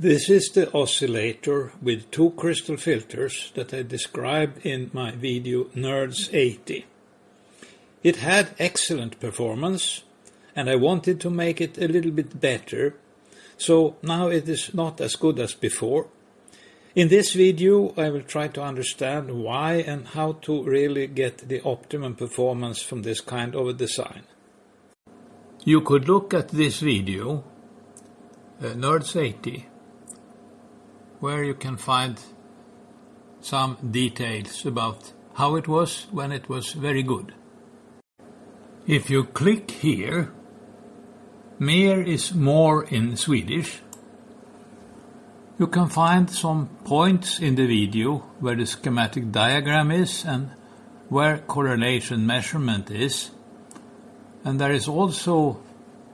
This is the oscillator with two crystal filters that I described in my video Nerds85. It had excellent performance and I wanted to make it a little bit better, so now it is not as good as before. In this video I will try to understand why and how to really get the optimum performance from this kind of a design. You could look at this video, Nerds85, where you can find some details about how it was when it was very good. If you click here, mer is more in Swedish. You can find some points in the video where the schematic diagram is and where correlation measurement is. And there is also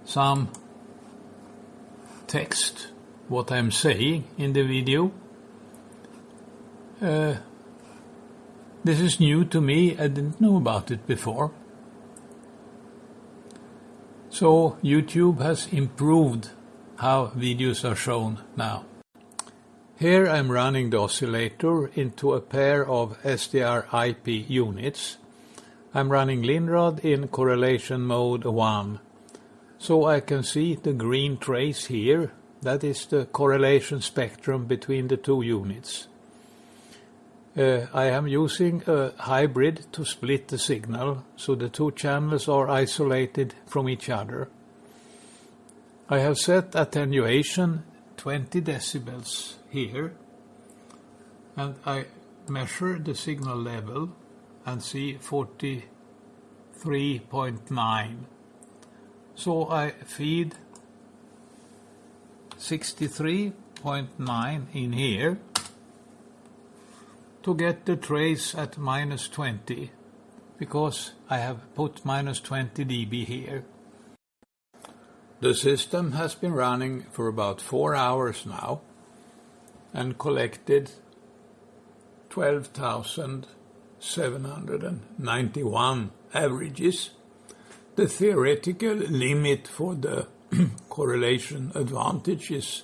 some text, what I'm saying in the video. This is new to me, I didn't know about it before. So YouTube has improved how videos are shown now. Here I'm running the oscillator into a pair of SDR-IP units. I'm running Linrod in correlation mode 1. So I can see the green trace here. That is the correlation spectrum between the two units. I am using a hybrid to split the signal, so the two channels are isolated from each other. I have set attenuation 20 decibels here, and I measure the signal level and see 43.9. So I feed 63.9 in here to get the trace at minus 20, because I have put minus 20 dB here. The system has been running for about 4 hours now and collected 12,791 averages. The theoretical limit for the correlation advantage is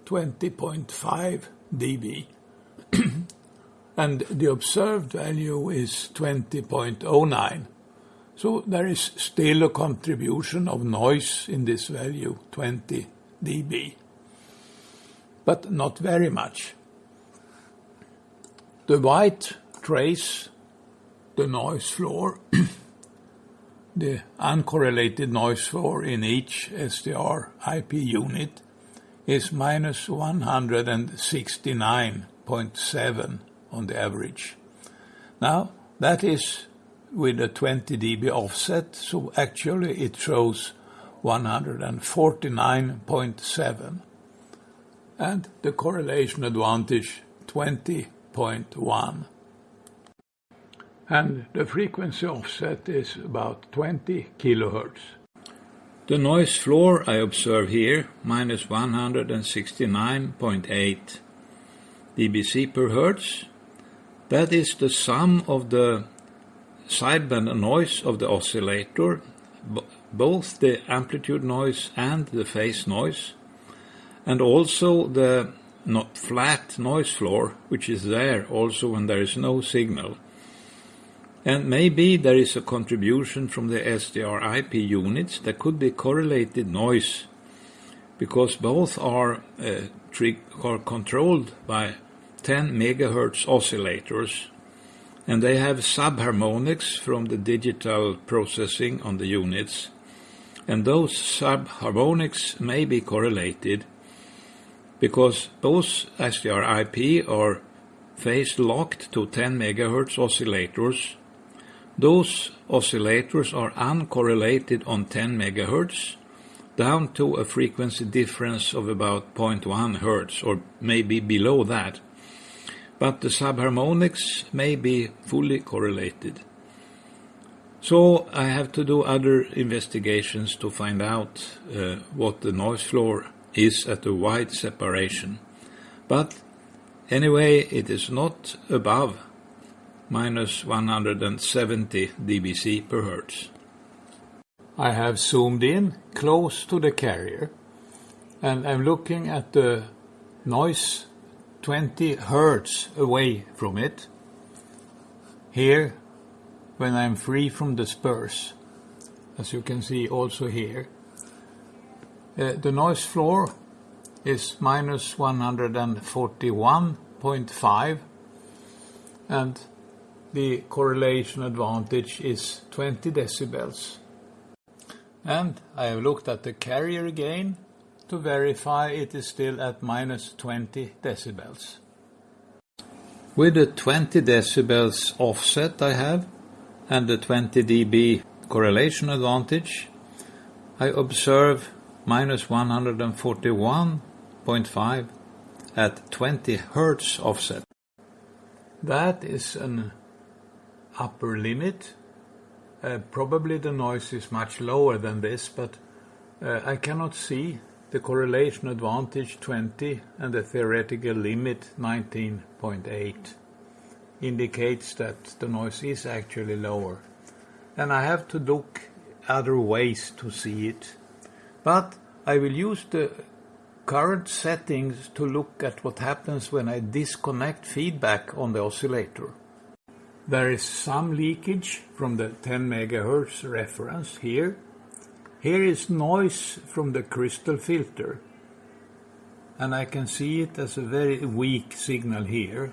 20.5 dB. And the observed value is 20.09. So there is still a contribution of noise in this value, 20 dB. But not very much. The white trace, the noise floor, the uncorrelated noise floor in each SDR-IP unit is minus 169.7 on the average. Now, that is with a 20 dB offset, so actually it shows 149.7. And the correlation advantage 20.1. And the frequency offset is about 20 kilohertz. The noise floor I observe here, minus 169.8 dBc per hertz. That is the sum of the sideband noise of the oscillator, both the amplitude noise and the phase noise, and also the flat noise floor, which is there also when there is no signal. And maybe there is a contribution from the SDR-IP units that could be correlated noise, because both are controlled by 10 megahertz oscillators, and they have subharmonics from the digital processing on the units, and those subharmonics may be correlated because both SDR-IP are phase locked to 10 megahertz oscillators. Those oscillators are uncorrelated on 10 megahertz down to a frequency difference of about 0.1 hertz or maybe below that. But the subharmonics may be fully correlated. So I have to do other investigations to find out what the noise floor is at a wide separation. But anyway, it is not above minus 170 dBc per hertz. I have zoomed in close to the carrier, and I'm looking at the noise 20 hertz away from it. Here, when I'm free from the spurs, as you can see also here. The noise floor is minus 141.5 and the correlation advantage is 20 decibels. And I have looked at the carrier gain to verify it is still at minus 20 decibels. With the 20 decibels offset I have and the 20 dB correlation advantage, I observe minus 141.5 at 20 Hz offset. That is an upper limit. Probably the noise is much lower than this, but I cannot see the correlation advantage 20 and the theoretical limit 19.8 indicates that the noise is actually lower. And I have to look other ways to see it. But I will use the current settings to look at what happens when I disconnect feedback on the oscillator. There is some leakage from the 10 MHz reference here. Here is noise from the crystal filter, and I can see it as a very weak signal here.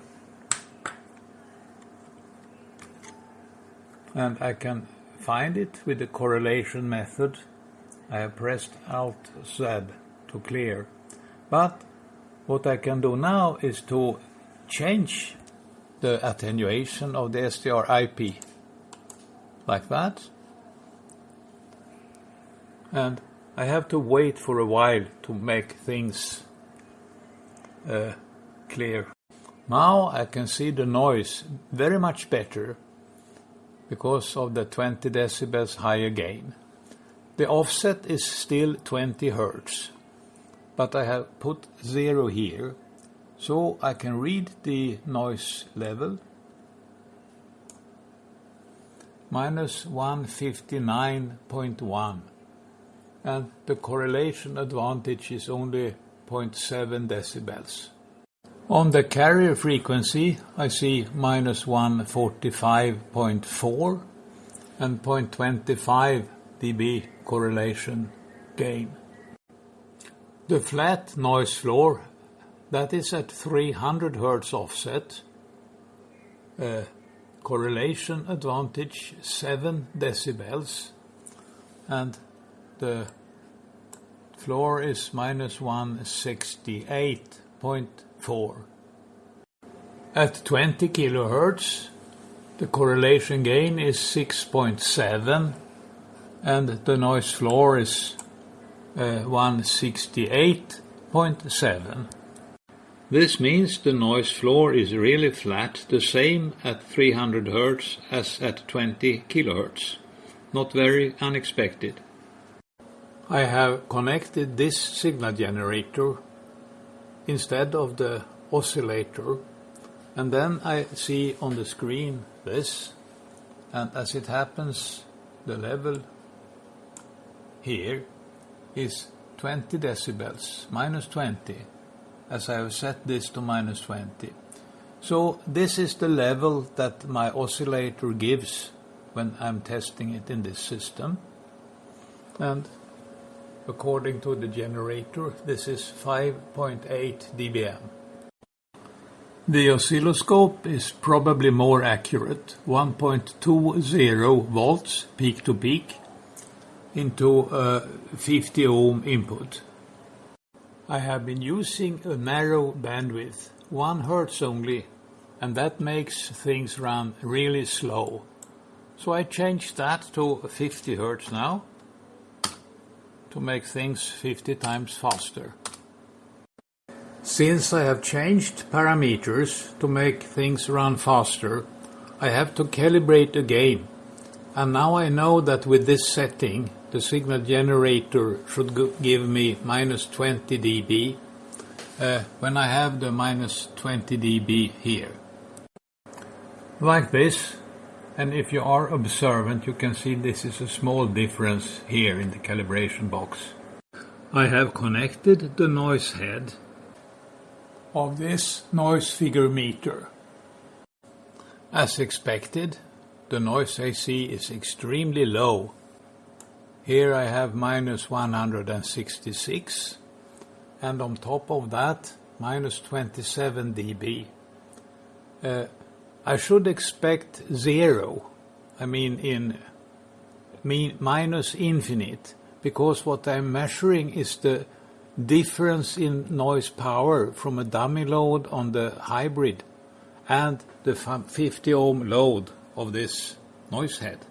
And I can find it with the correlation method. I have pressed Alt Z to clear. But what I can do now is to change the attenuation of the SDR IP, like that. And I have to wait for a while to make things clear. Now I can see the noise very much better because of the 20 decibels higher gain. The offset is still 20 Hz, but I have put 0 here, so I can read the noise level. Minus 159.1. And the correlation advantage is only 0.7 decibels. On the carrier frequency, I see minus 145.4 and 0.25 dB correlation gain. The flat noise floor, that is at 300 Hz offset, correlation advantage 7 decibels, and the floor is minus 168.4. At 20 kHz, the correlation gain is 6.7 and the noise floor is 168.7. This means the noise floor is really flat, the same at 300 Hz as at 20 kHz. Not very unexpected. I have connected this signal generator instead of the oscillator, and then I see on the screen this, and as it happens, the level here is 20 decibels, minus 20, as I have set this to minus 20. So this is the level that my oscillator gives when I'm testing it in this system. And according to the generator, this is 5.8 dBm. The oscilloscope is probably more accurate, 1.20 volts peak to peak into a 50 ohm input. I have been using a narrow bandwidth, 1 Hz only, and that makes things run really slow. So I changed that to 50 Hz now, to make things 50 times faster. Since I have changed parameters to make things run faster, I have to calibrate again. And now I know that with this setting, the signal generator should give me minus 20 dB when I have the minus 20 dB here. Like this. And if you are observant, you can see this is a small difference here in the calibration box. I have connected the noise head of this noise figure meter. As expected, the noise AC is extremely low. Here I have minus 166, and on top of that minus 27 dB. I should expect zero, minus infinite, because what I'm measuring is the difference in noise power from a dummy load on the hybrid and the 50 ohm load of this noise head.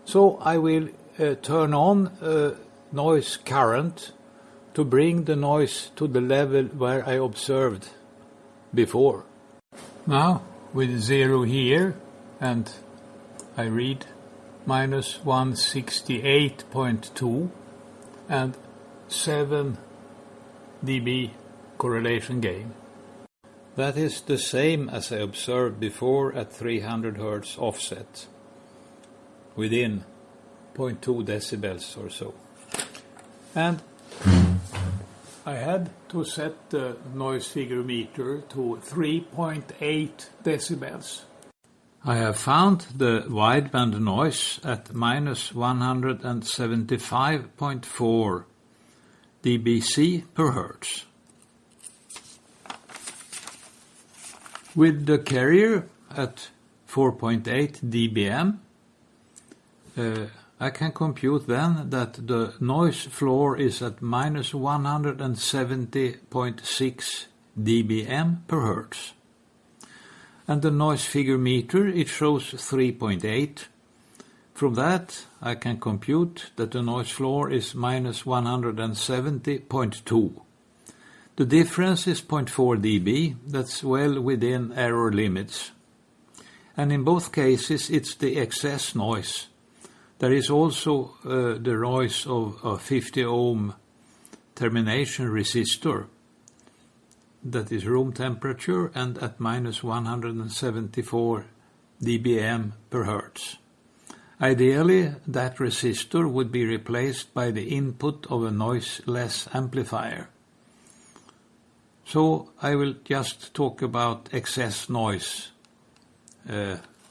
So I will turn on noise current to bring the noise to the level where I observed before. Now with 0 here, and I read minus 168.2 and 7 dB correlation gain. That is the same as I observed before at 300 Hz offset, within 0.2 decibels or so. And I had to set the noise figure meter to 3.8 decibels. I have found the wideband noise at minus 175.4 dBc per Hertz. With the carrier at 4.8 dBm, I can compute then that the noise floor is at minus 170.6 dBm per Hertz. And the noise figure meter, it shows 3.8. From that, I can compute that the noise floor is minus 170.2. The difference is 0.4 dB, that's well within error limits. And in both cases, it's the excess noise. There is also the noise of a 50 ohm termination resistor that is room temperature and at minus 174 dBm per Hertz. Ideally, that resistor would be replaced by the input of a noiseless amplifier. So I will just talk about excess noise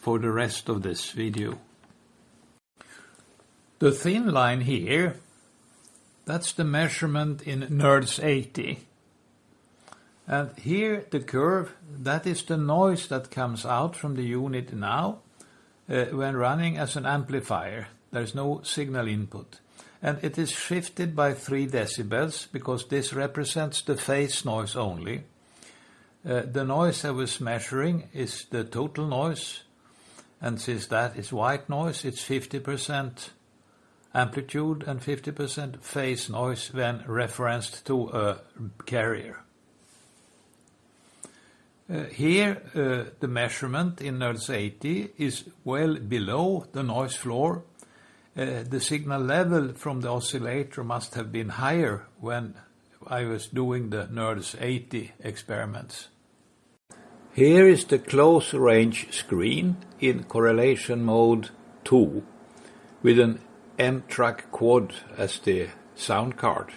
for the rest of this video. The thin line here, that's the measurement in nerds80. And here the curve, that is the noise that comes out from the unit now when running as an amplifier. There's no signal input. And it is shifted by 3 decibels because this represents the phase noise only. The noise I was measuring is the total noise, and since that is white noise, it's 50% amplitude and 50% phase noise when referenced to a carrier. Here the measurement in nerds80 is well below the noise floor. The signal level from the oscillator must have been higher when I was doing the nerds80 experiments. Here is the close range screen in correlation mode 2 with an M-Track quad as the sound card.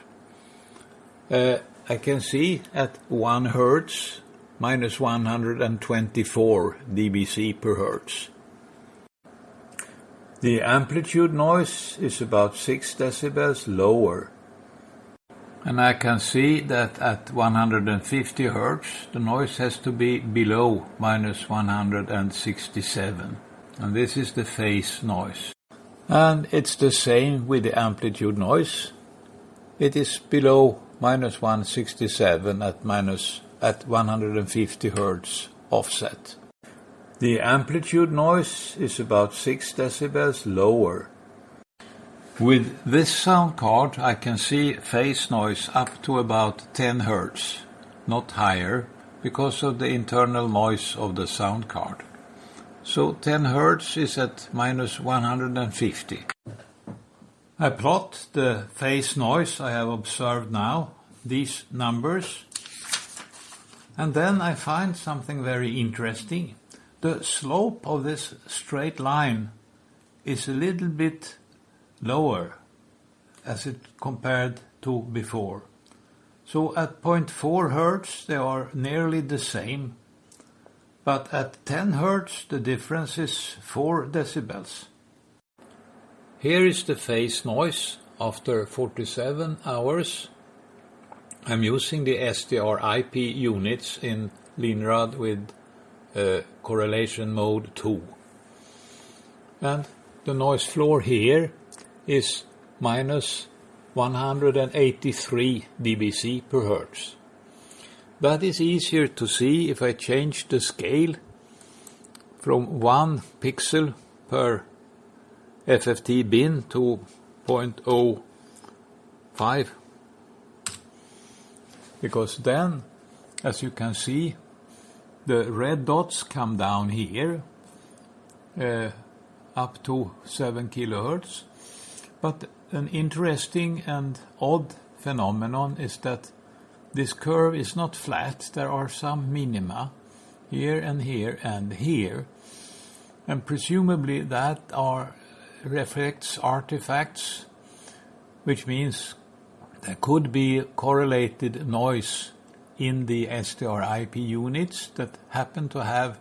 I can see at 1 Hertz minus 124 dBc per Hertz. The amplitude noise is about 6 decibels lower. And I can see that at 150 Hertz the noise has to be below minus 167. And this is the phase noise. And it's the same with the amplitude noise. It is below minus 167 at 150 Hertz offset. The amplitude noise is about 6 decibels lower. With this sound card I can see phase noise up to about 10 Hertz, not higher, because of the internal noise of the sound card. So 10 Hertz is at minus 150. I plot the phase noise I have observed now, these numbers, and then I find something very interesting. The slope of this straight line is a little bit lower as it compared to before. So at 0.4 Hz they are nearly the same, but at 10 Hz the difference is 4 decibels. Here is the phase noise after 47 hours. I'm using the SDR-IP units in Linrad with correlation mode 2. And the noise floor here is minus 183 dBc per Hertz. That is easier to see if I change the scale from 1 pixel per FFT bin to 0.05, because then, as you can see, the red dots come down here up to 7 kilohertz. But an interesting and odd phenomenon is that this curve is not flat. There are some minima here and here and here, and presumably that reflects artifacts, which means there could be correlated noise in the SDR-IP units that happen to have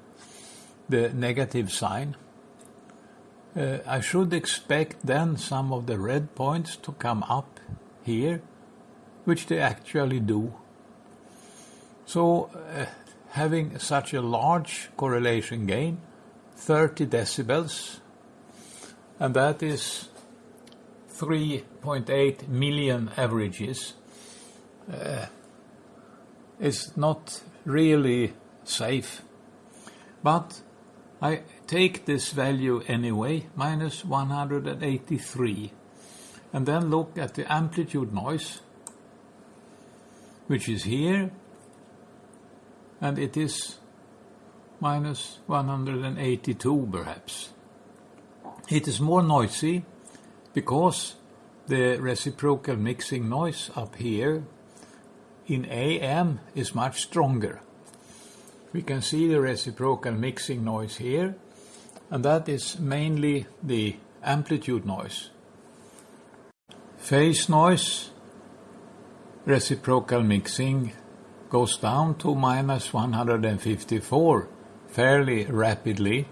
the negative sign. I should expect then some of the red points to come up here, which they actually do. So having such a large correlation gain, 30 decibels, and that is 3.8 million averages, is not really safe. But I take this value anyway, minus 183, and then look at the amplitude noise, which is here, and it is minus 182 perhaps. It is more noisy because the reciprocal mixing noise up here in AM is much stronger. We can see the reciprocal mixing noise here, and that is mainly the amplitude noise. Phase noise, reciprocal mixing, goes down to minus 154 fairly rapidly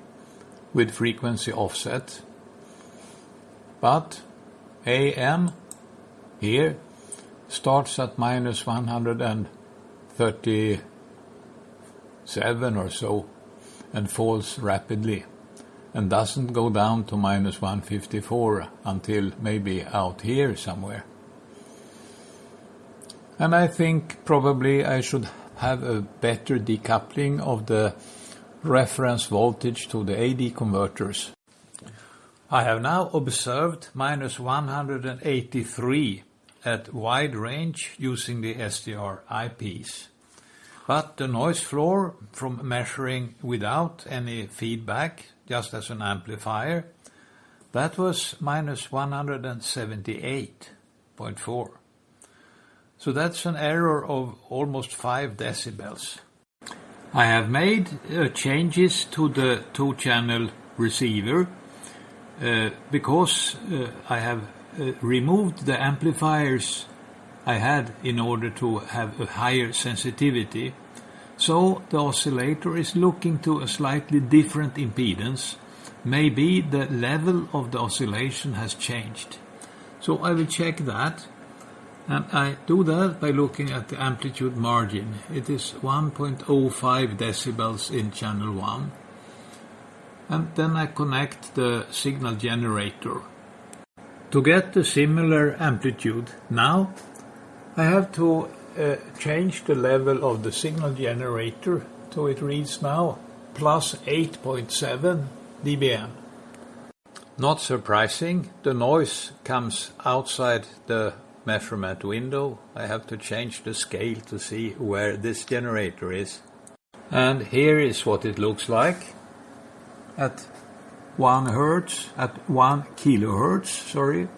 with frequency offset. But AM here starts at minus 137 or so and falls rapidly and doesn't go down to minus 154 until maybe out here somewhere. And I think probably I should have a better decoupling of the reference voltage to the AD converters. I have now observed minus 183 at wide range using the SDR IPs. But the noise floor from measuring without any feedback, just as an amplifier, that was minus 178.4. So that's an error of almost 5 decibels. I have made changes to the 2-channel receiver because I have removed the amplifiers I had in order to have a higher sensitivity. So the oscillator is looking to a slightly different impedance. Maybe the level of the oscillation has changed. So I will check that. And I do that by looking at the amplitude margin. It is 1.05 decibels in channel 1. And then I connect the signal generator. To get the similar amplitude now, I have to change the level of the signal generator so it reads now plus 8.7 dBm. Not surprising, the noise comes outside the measurement window. I have to change the scale to see where this generator is. And here is what it looks like at 1 kilohertz,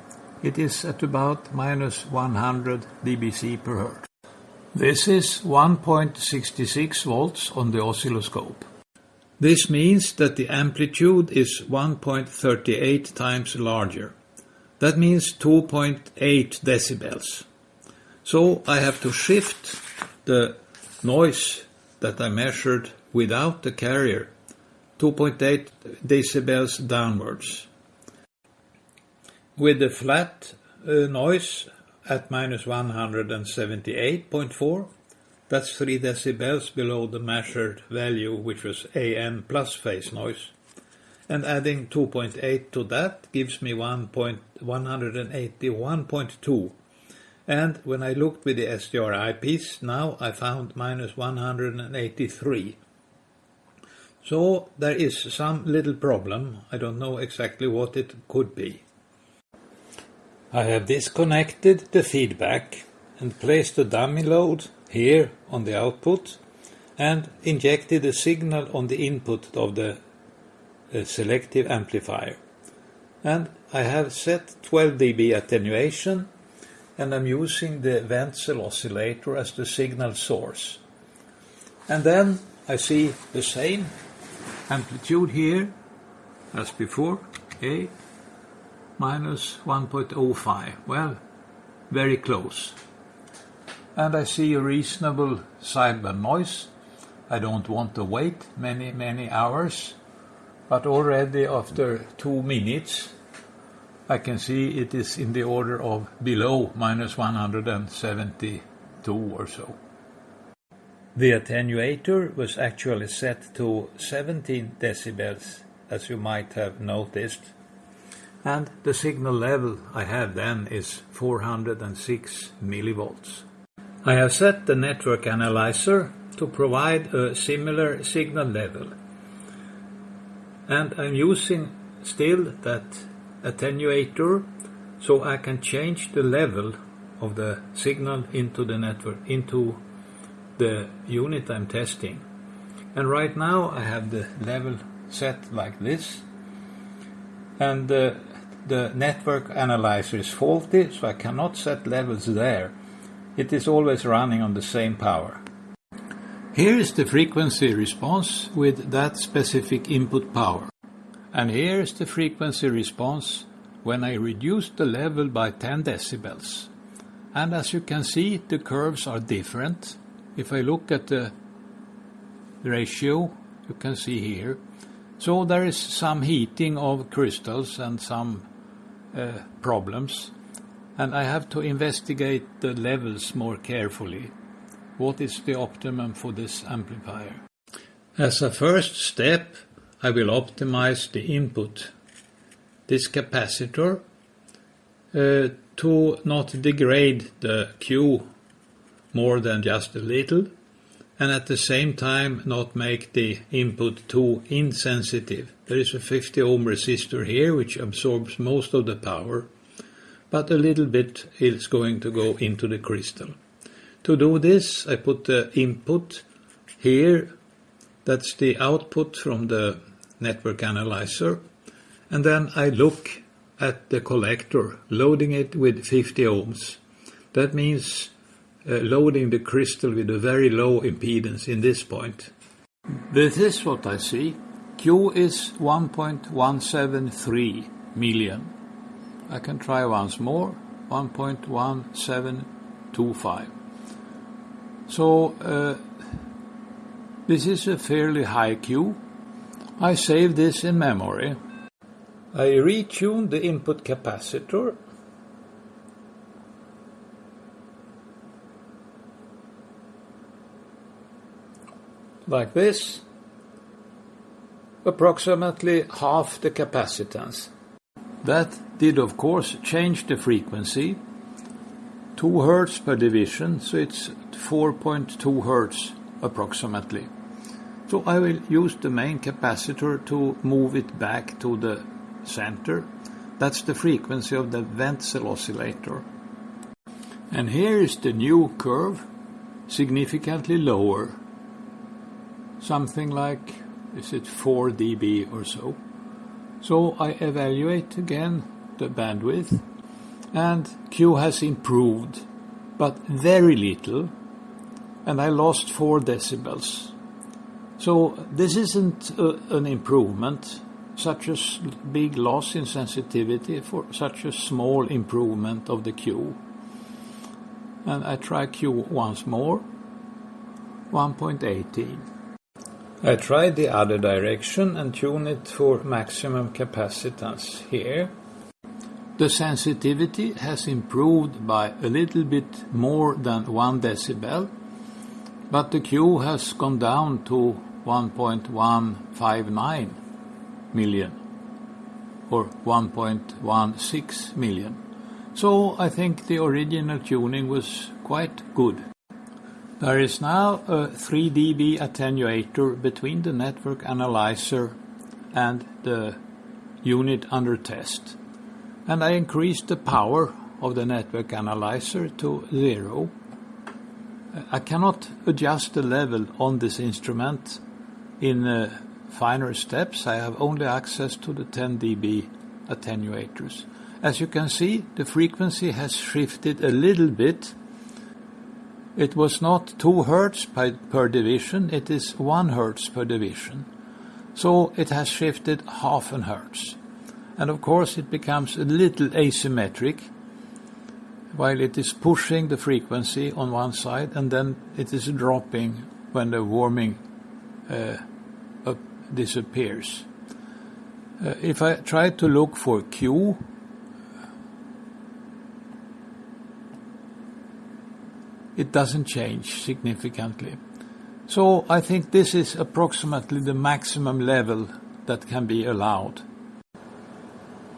it is at about minus 100 dBc per hertz. This is 1.66 volts on the oscilloscope. This means that the amplitude is 1.38 times larger. That means 2.8 decibels. So I have to shift the noise that I measured without the carrier 2.8 decibels downwards. With the flat noise at minus 178.4, that's 3 decibels below the measured value, which was AM plus phase noise. And adding 2.8 to that gives me 181.2. And when I looked with the SDR eyepiece, now I found minus 183. So there is some little problem. I don't know exactly what it could be. I have disconnected the feedback and placed the dummy load here on the output and injected a signal on the input of the selective amplifier. And I have set 12 dB attenuation, and I'm using the Wenzel oscillator as the signal source. And then I see the same amplitude here as before, A minus 1.05, well, very close. And I see a reasonable sideband noise. I don't want to wait many hours, but already after 2 minutes I can see it is in the order of below minus 172 or so. The attenuator was actually set to 17 decibels, as you might have noticed, and the signal level I have then is 406 millivolts. I have set the network analyzer to provide a similar signal level, and I'm using still that attenuator so I can change the level of the signal into the network, into the unit I'm testing. And right now I have the level set like this, and the network analyzer is faulty, so I cannot set levels there. It is always running on the same power. Here is the frequency response with that specific input power. And here is the frequency response when I reduce the level by 10 decibels. And as you can see, the curves are different. If I look at the ratio, you can see here. So there is some heating of crystals and some problems. And I have to investigate the levels more carefully. What is the optimum for this amplifier? As a first step, I will optimize the input, this capacitor, to not degrade the Q more than just a little, and at the same time not make the input too insensitive. There is a 50 ohm resistor here which absorbs most of the power, but a little bit is going to go into the crystal. To do this, I put the input here, that's the output from the network analyzer, and then I look at the collector, loading it with 50 ohms. That means loading the crystal with a very low impedance in this point. This is what I see. Q is 1.173 million. I can try once more, 1.1725. So this is a fairly high Q. I save this in memory. I retune the input capacitor. Like this. Approximately half the capacitance. That did of course change the frequency. 2 Hz per division, so it's 4.2 Hz approximately. So I will use the main capacitor to move it back to the center. That's the frequency of the Wenzel oscillator. And here is the new curve, significantly lower. Something like, is it 4 dB or so? So I evaluate again the bandwidth, and Q has improved, but very little, and I lost 4 decibels. So this isn't an improvement, such a big loss in sensitivity for such a small improvement of the Q. And I try Q once more, 1.18. I tried the other direction and tuned it for maximum capacitance here. The sensitivity has improved by a little bit more than 1 decibel, but the Q has gone down to 1.159 million or 1.16 million. So I think the original tuning was quite good. There is now a 3 dB attenuator between the network analyzer and the unit under test. And I increased the power of the network analyzer to 0. I cannot adjust the level on this instrument in finer steps. I have only access to the 10 dB attenuators. As you can see, the frequency has shifted a little bit. It was not 2 Hz per division, it is 1 Hz per division. So it has shifted half an Hertz. And of course it becomes a little asymmetric, while it is pushing the frequency on one side and then it is dropping when the warming disappears. If I try to look for Q, it doesn't change significantly. So I think this is approximately the maximum level that can be allowed.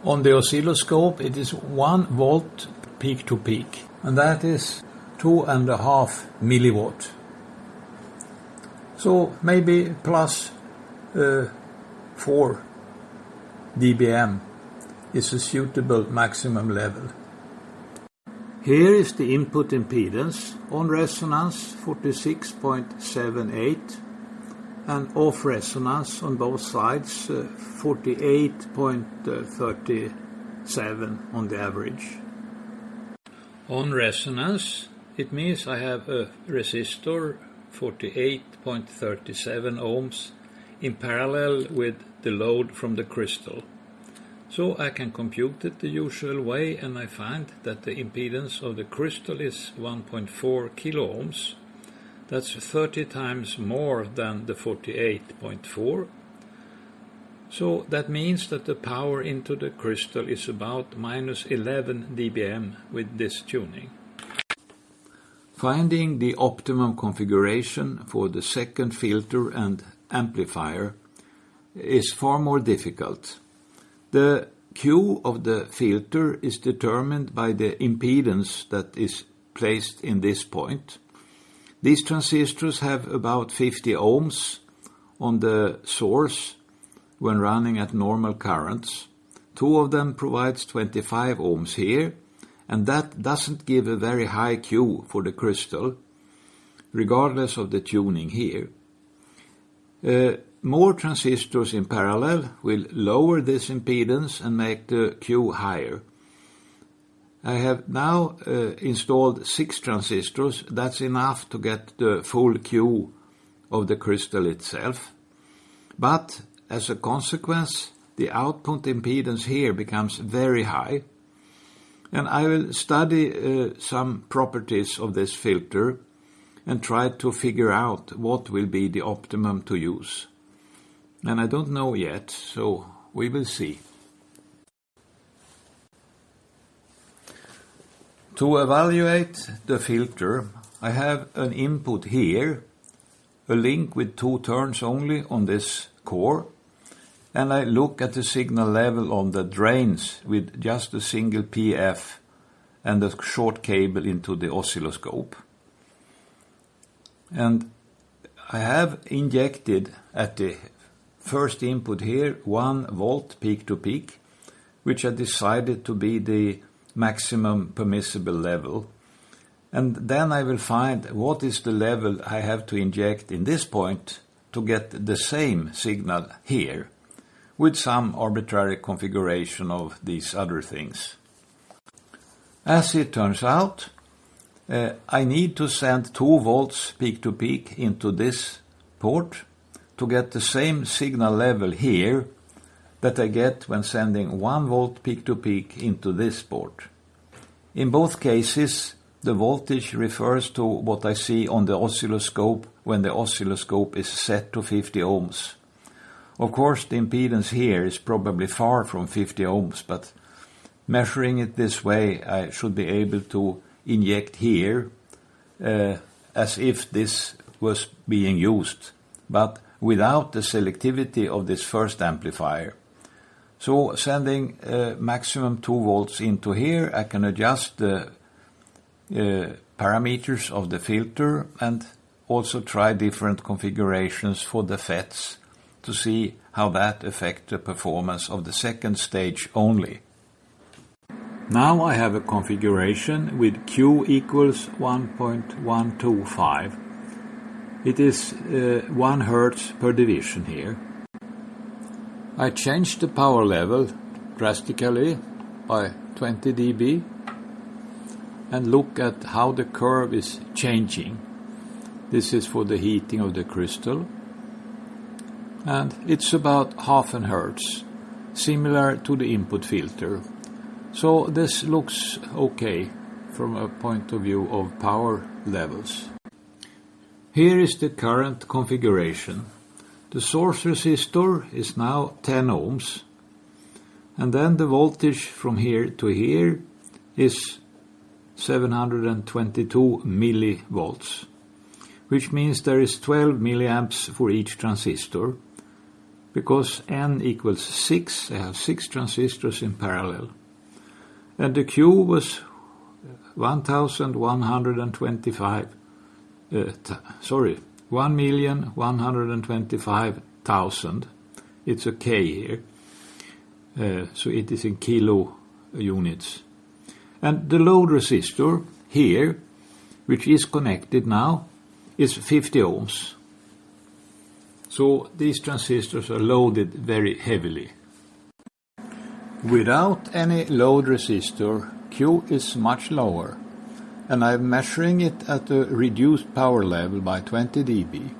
On the oscilloscope it is 1 volt peak to peak, and that is 2.5 milliwatt. So maybe plus 4 dBm is a suitable maximum level. Here is the input impedance, on resonance 46.78 and off resonance on both sides 48.37 on the average. On resonance it means I have a resistor 48.37 ohms in parallel with the load from the crystal. So I can compute it the usual way, and I find that the impedance of the crystal is 1.4 kilo ohms. That's 30 times more than the 48.4. So that means that the power into the crystal is about minus 11 dBm with this tuning. Finding the optimum configuration for the second filter and amplifier is far more difficult. The Q of the filter is determined by the impedance that is placed in this point. These transistors have about 50 ohms on the source when running at normal currents. 2 of them provides 25 ohms here, and that doesn't give a very high Q for the crystal, regardless of the tuning here. More transistors in parallel will lower this impedance and make the Q higher. I have now installed 6 transistors. That's enough to get the full Q of the crystal itself. But as a consequence, the output impedance here becomes very high. And I will study some properties of this filter and try to figure out what will be the optimum to use. And I don't know yet, so we will see. To evaluate the filter, I have an input here, a link with 2 turns only on this core, and I look at the signal level on the drains with just a single PF and a short cable into the oscilloscope. And I have injected at the first input here 1 volt peak to peak, which I decided to be the maximum permissible level. And then I will find what is the level I have to inject in this point to get the same signal here, with some arbitrary configuration of these other things. As it turns out, I need to send 2 volts peak to peak into this port to get the same signal level here that I get when sending 1 volt peak to peak into this port. In both cases, the voltage refers to what I see on the oscilloscope when the oscilloscope is set to 50 ohms. Of course, the impedance here is probably far from 50 ohms, but measuring it this way, I should be able to inject here as if this was being used, but without the selectivity of this first amplifier. So sending maximum 2 volts into here, I can adjust the parameters of the filter and also try different configurations for the FETs to see how that affects the performance of the second stage only. Now I have a configuration with Q equals 1.125. It is 1 Hertz per division here. I changed the power level drastically by 20 dB and look at how the curve is changing. This is for the heating of the crystal. And it's about 0.5 Hertz, similar to the input filter. So this looks okay from a point of view of power levels. Here is the current configuration. The source resistor is now 10 ohms, and then the voltage from here to here is 722 millivolts, which means there is 12 milliamps for each transistor. Because N equals 6, I have 6 transistors in parallel. And the Q was 1,125,000. It's a K here. So it is in kilo units. And the load resistor here, which is connected now, is 50 ohms. So these transistors are loaded very heavily. Without any load resistor, Q is much lower, and I'm measuring it at a reduced power level by 20 dB.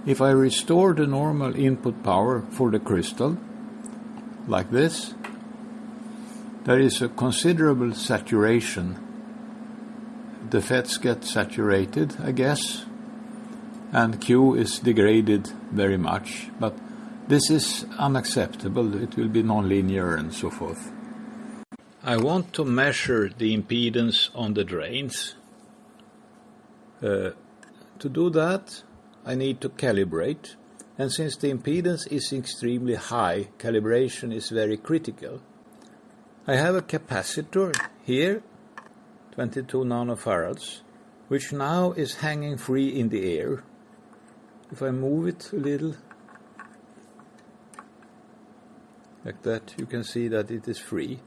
If I restore the normal input power for the crystal, like this, there is a considerable saturation. The FETs get saturated, I guess, and Q is degraded very much, but this is unacceptable. It will be nonlinear and so forth. I want to measure the impedance on the drains. To do that, I need to calibrate, and since the impedance is extremely high, calibration is very critical. I have a capacitor here, 22 nanofarads, which now is hanging free in the air. If I move it a little, like that, you can see that it is free.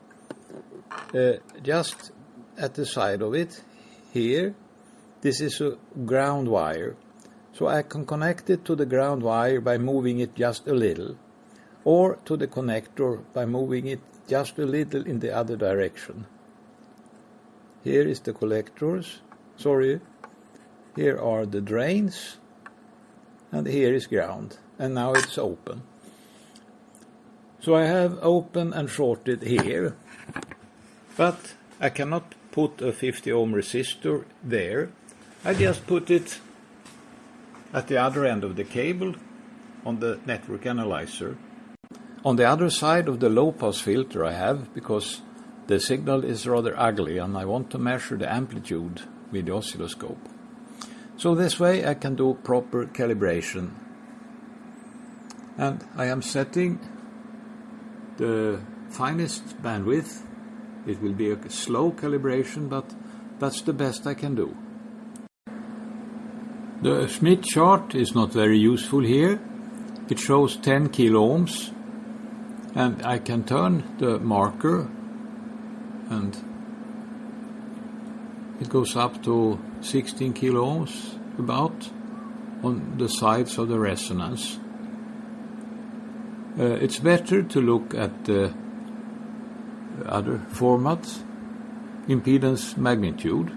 Just at the side of it, here, this is a ground wire. So I can connect it to the ground wire by moving it just a little, or to the connector by moving it just a little in the other direction. Here is the collectors, here are the drains, and here is ground, and now it's open. So I have open and shorted here, but I cannot put a 50 ohm resistor there. I just put it at the other end of the cable on the network analyzer. On the other side of the low-pass filter I have, because the signal is rather ugly and I want to measure the amplitude with the oscilloscope. So this way I can do proper calibration. And I am setting the finest bandwidth. It will be a slow calibration, but that's the best I can do. The Schmidt chart is not very useful here. It shows 10 kilo ohms, and I can turn the marker and it goes up to 16 kilo ohms about on the sides of the resonance. It's better to look at the other format, impedance magnitude,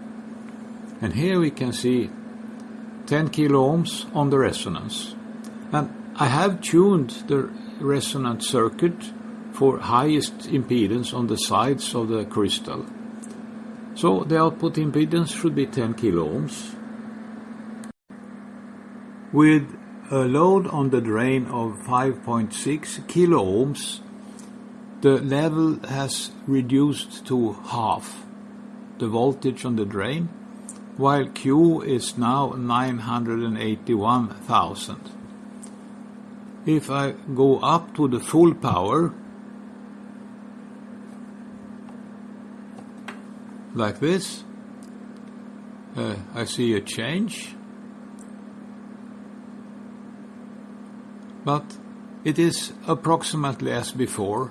and here we can see 10 kilo ohms on the resonance. And I have tuned the resonance circuit for highest impedance on the sides of the crystal. So the output impedance should be 10 kilo ohms. With a load on the drain of 5.6 kilo ohms, the level has reduced to half the voltage on the drain, while Q is now 981,000. If I go up to the full power, like this, I see a change, but it is approximately as before,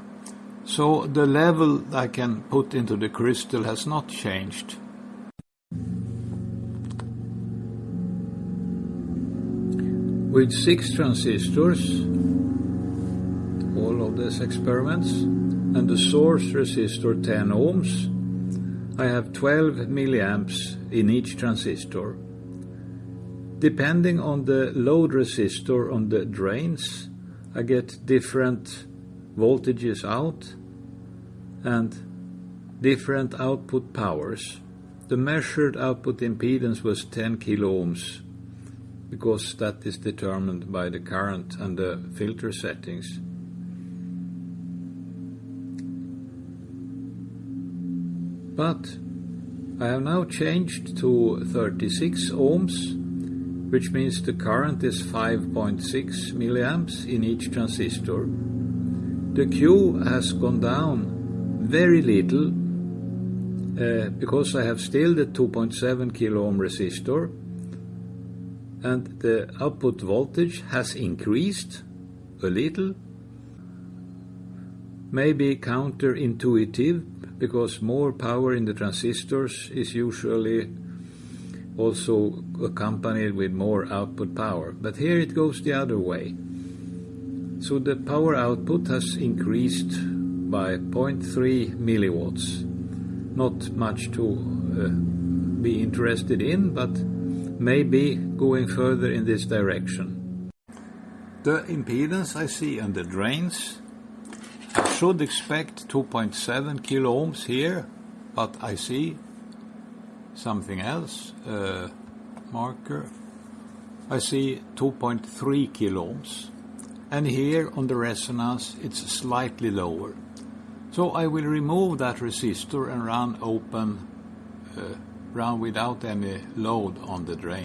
so the level I can put into the crystal has not changed. With 6 transistors, all of these experiments, and the source resistor 10 ohms, I have 12 milliamps in each transistor. Depending on the load resistor on the drains, I get different voltages out and different output powers. The measured output impedance was 10 kilo ohms, because that is determined by the current and the filter settings. But I have now changed to 36 ohms, which means the current is 5.6 milliamps in each transistor. The Q has gone down very little because I have still the 2.7 kilo ohm resistor, and the output voltage has increased a little. Maybe counterintuitive, because more power in the transistors is usually also accompanied with more output power. But here it goes the other way. So the power output has increased by 0.3 milliwatts. Not much to be interested in, but maybe going further in this direction. The impedance I see on the drains, I should expect 2.7 kilo ohms here, but I see something else, marker. I see 2.3 kilo ohms, and here on the resonance it's slightly lower. So I will remove that resistor and run open, run without any load on the drain.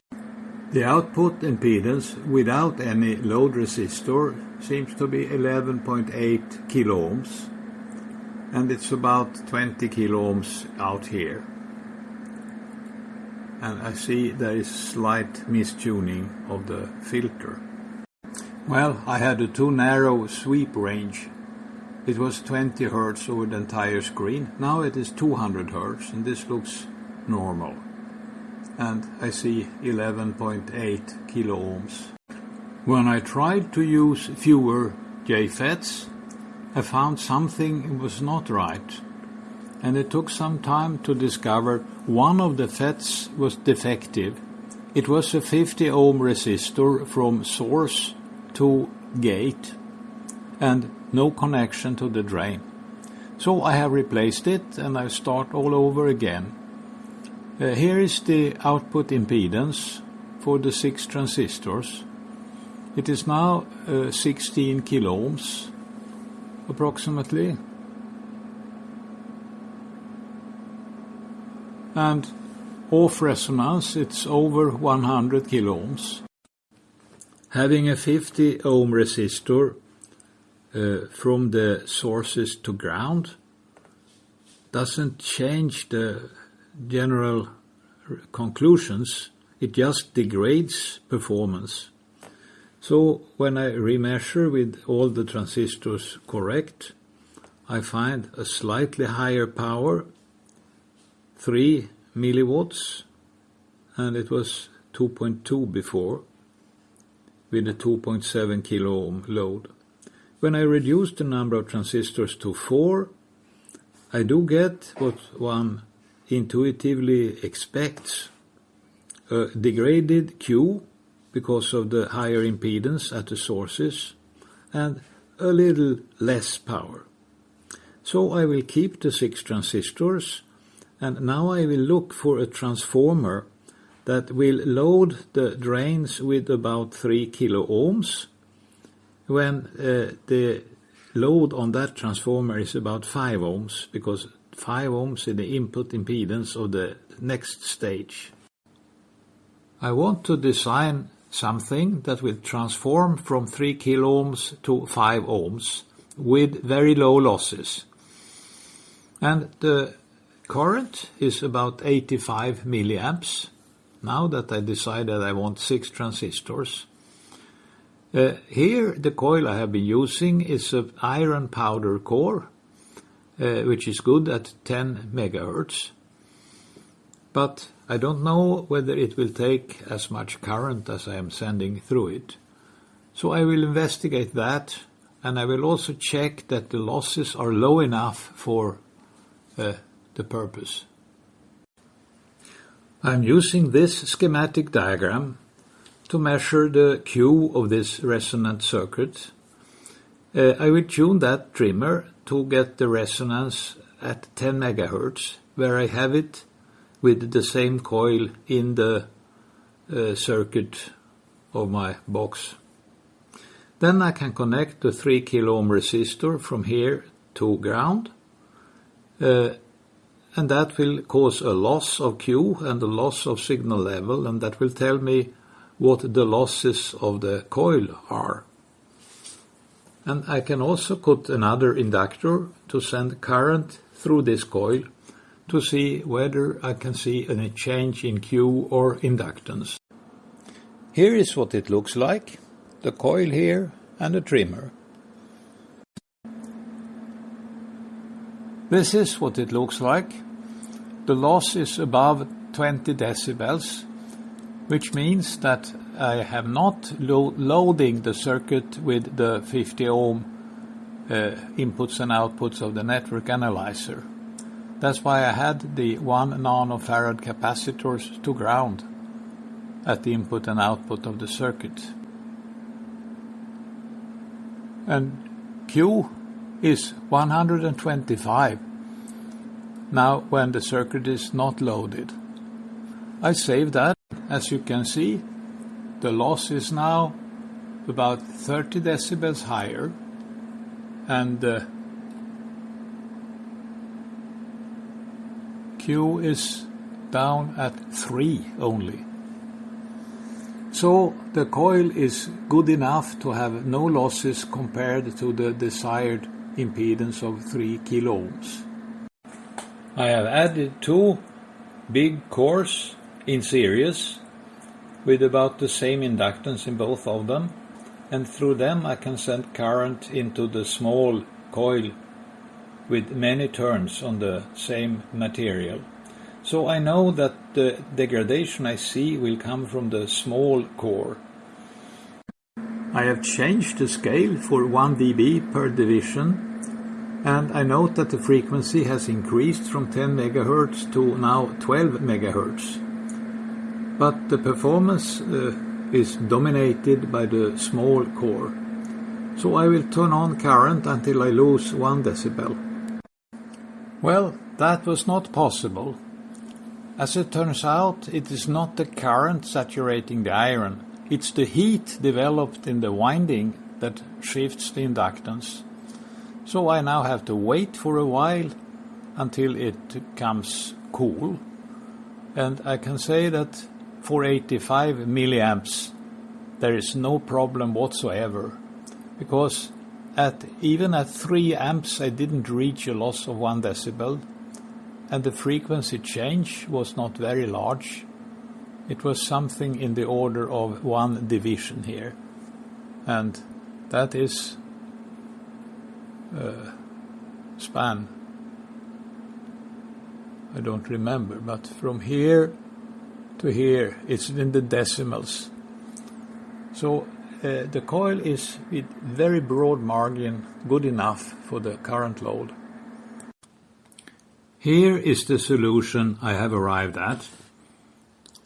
The output impedance without any load resistor seems to be 11.8 kilo ohms, and it's about 20 kilo ohms out here. And I see there is slight mistuning of the filter. Well, I had a too narrow sweep range. It was 20 Hz over the entire screen. Now it is 200 Hz, and this looks normal. And I see 11.8 kilo ohms. When I tried to use fewer JFETs, I found something was not right. And it took some time to discover one of the FETs was defective. It was a 50 ohm resistor from source to gate and no connection to the drain. So I have replaced it and I start all over again. Here is the output impedance for the 6 transistors. It is now 16 kilo ohms approximately. And off resonance it's over 100 kilo ohms. Having a 50 ohm resistor from the sources to ground doesn't change the general conclusions, it just degrades performance. So when I remeasure with all the transistors correct, I find a slightly higher power, 3 milliwatts, and it was 2.2 before with a 2.7 kilo ohm load. When I reduce the number of transistors to 4, I do get what one intuitively expects, a degraded Q because of the higher impedance at the sources and a little less power. So I will keep the 6 transistors And now I will look for a transformer that will load the drains with about 3 kilo ohms when the load on that transformer is about 5 ohms, because 5 ohms is the input impedance of the next stage. I want to design something that will transform from 3 kilo ohms to 5 ohms with very low losses. And the current is about 85 milliamps. Now that I decided I want 6 transistors. Here the coil I have been using is an iron powder core, which is good at 10 megahertz. But I don't know whether it will take as much current as I am sending through it. So I will investigate that, and I will also check that the losses are low enough for the purpose. I'm using this schematic diagram to measure the Q of this resonant circuit. I will tune that trimmer to get the resonance at 10 megahertz, where I have it with the same coil in the circuit of my box. Then I can connect the 3 kilo ohm resistor from here to ground, and that will cause a loss of Q and a loss of signal level, and that will tell me what the losses of the coil are. And I can also put another inductor to send current through this coil to see whether I can see any change in Q or inductance. Here is what it looks like, the coil here and the trimmer. This is what it looks like. The loss is above 20 decibels, which means that I have not loading the circuit with the 50 ohm inputs and outputs of the network analyzer. That's why I had the 1 nanofarad capacitors to ground at the input and output of the circuit. And Q is 125 now when the circuit is not loaded. I save that. As you can see, the loss is now about 30 decibels higher, and Q is down at 3 only. So the coil is good enough to have no losses compared to the desired impedance of 3 kilo ohms. I have added 2 big cores in series with about the same inductance in both of them, and through them I can send current into the small coil with many turns on the same material. So I know that the degradation I see will come from the small core. I have changed the scale for 1 dB per division, and I note that the frequency has increased from 10 MHz to now 12 MHz. But the performance is dominated by the small core. So I will turn on current until I lose 1 decibel. Well, that was not possible. As it turns out, it is not the current saturating the iron, it's the heat developed in the winding that shifts the inductance. So I now have to wait for a while until it becomes cool. And I can say that for 85 milliamps there is no problem whatsoever, because even at 3 amps I didn't reach a loss of 1 decibel, and the frequency change was not very large. It was something in the order of 1 division here, and that is span. I don't remember, but from here to here it's in the decimals. So the coil is with very broad margin good enough for the current load. Here is the solution I have arrived at.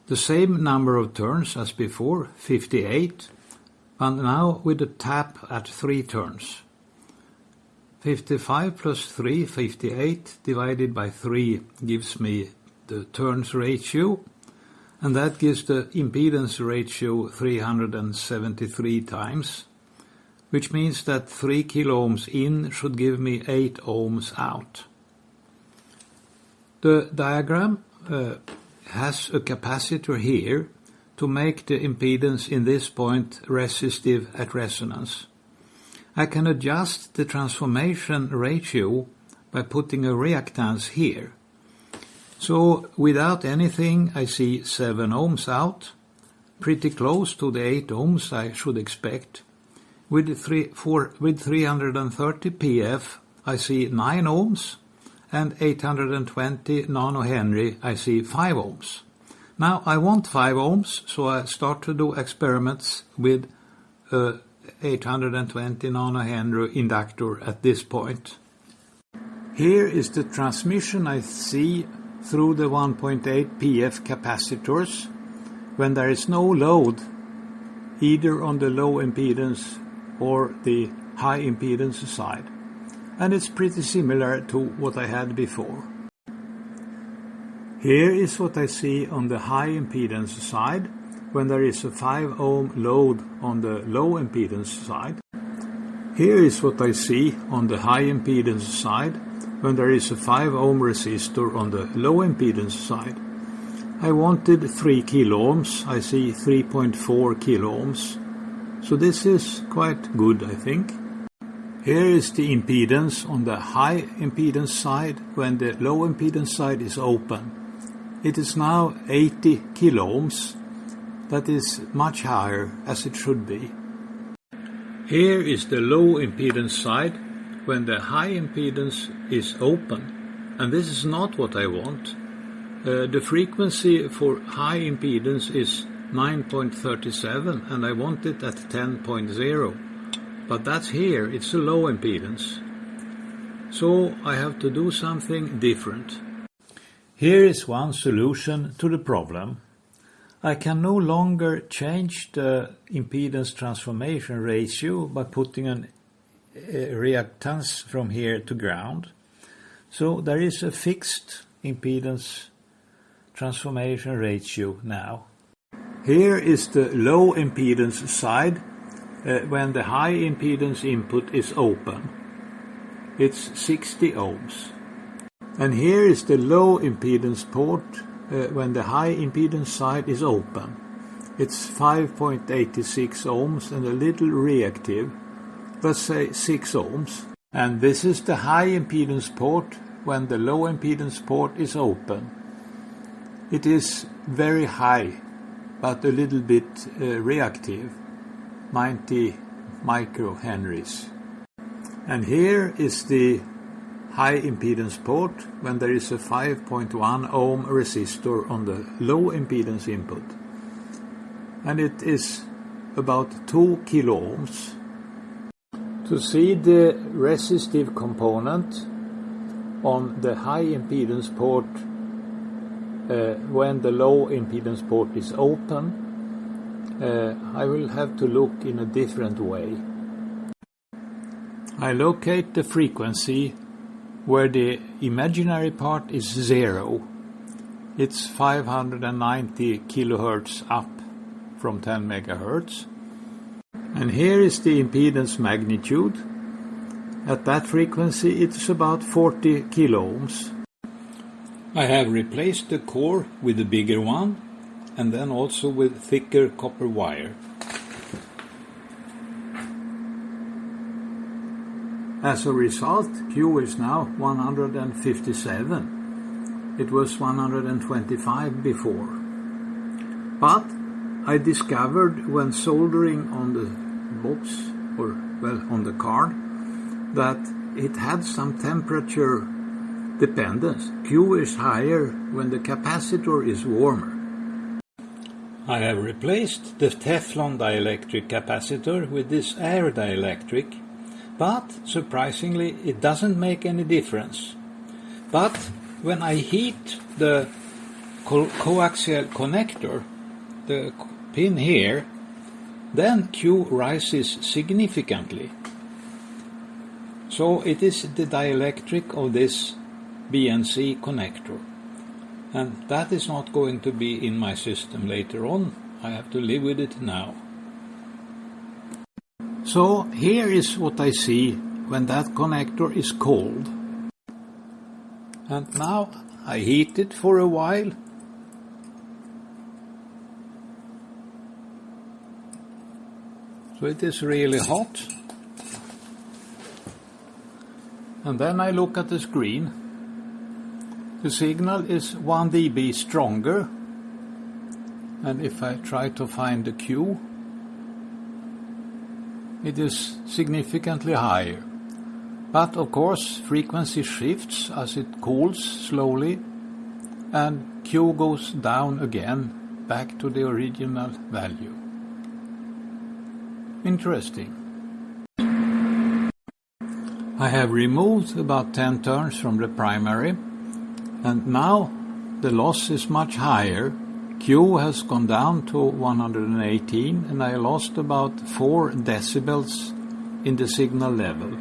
The same number of turns as before, 58, and now with a tap at 3 turns. 55 plus 3, 58, divided by 3 gives me the turns ratio, and that gives the impedance ratio 373 times, which means that 3 kilo ohms in should give me 8 ohms out. The diagram has a capacitor here to make the impedance in this point resistive at resonance. I can adjust the transformation ratio by putting a reactance here. So without anything I see 7 ohms out, pretty close to the 8 ohms I should expect. With 330 pf I see 9 ohms, and 820 nanohenry I see 5 ohms. Now I want 5 ohms, so I start to do experiments with 820 nanohenry inductor at this point. Here is the transmission I see through the 1.8 pf capacitors when there is no load either on the low impedance or the high impedance side. And it's pretty similar to what I had before. Here is what I see on the high impedance side when there is a 5 ohm load on the low impedance side. Here is what I see on the high impedance side when there is a 5 ohm resistor on the low impedance side. I wanted 3 kilo ohms, I see 3.4 kilo ohms. So this is quite good, I think. Here is the impedance on the high impedance side when the low impedance side is open. It is now 80 kilo ohms. That is much higher, as it should be. Here is the low impedance side when the high impedance is open, and this is not what I want. The frequency for high impedance is 9.37 and I want it at 10.0, but that's here, it's a low impedance. So I have to do something different. Here is one solution to the problem. I can no longer change the impedance transformation ratio by putting a reactance from here to ground. So there is a fixed impedance transformation ratio now. Here is the low impedance side when the high impedance input is open. It's 60 ohms. And here is the low impedance port when the high impedance side is open. It's 5.86 ohms and a little reactive, let's say 6 ohms. And this is the high impedance port when the low impedance port is open. It is very high, but a little bit reactive, 90 microhenries. And here is the high impedance port when there is a 5.1 ohm resistor on the low impedance input. And it is about 2 kilo ohms. To see the resistive component on the high impedance port when the low impedance port is open, I will have to look in a different way. I locate the frequency where the imaginary part is 0. It's 590 kilohertz up from 10 megahertz. And here is the impedance magnitude. At that frequency it's about 40 kilo ohms. I have replaced the core with a bigger one and then also with thicker copper wire. As a result, Q is now 157. It was 125 before. But I discovered when soldering on the box, or well, on the card, that it had some temperature dependence. Q is higher when the capacitor is warmer. I have replaced the Teflon dielectric capacitor with this air dielectric, but surprisingly it doesn't make any difference. But when I heat the coaxial connector, the pin here, then Q rises significantly. So it is the dielectric of this BNC connector, and that is not going to be in my system later on. I have to live with it now. So here is what I see when that connector is cold. And now I heat it for a while. So it is really hot. And then I look at the screen. The signal is 1 dB stronger. And if I try to find the Q, it is significantly higher. But of course, frequency shifts as it cools slowly, and Q goes down again, back to the original value. Interesting. I have removed about 10 turns from the primary, and now the loss is much higher. Q has gone down to 118, and I lost about 4 decibels in the signal level.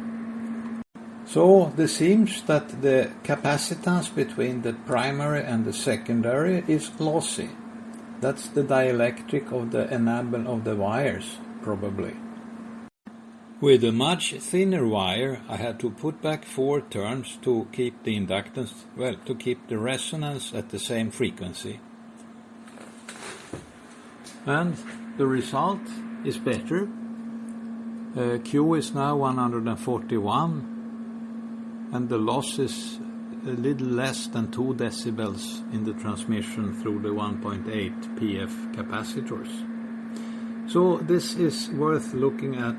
So it seems that the capacitance between the primary and the secondary is lossy. That's the dielectric of the enamel of the wires, probably. With a much thinner wire, I had to put back 4 turns to keep the inductance, well, to keep the resonance at the same frequency. And the result is better. Q is now 141, and the loss is a little less than 2 decibels in the transmission through the 1.8 PF capacitors. So this is worth looking at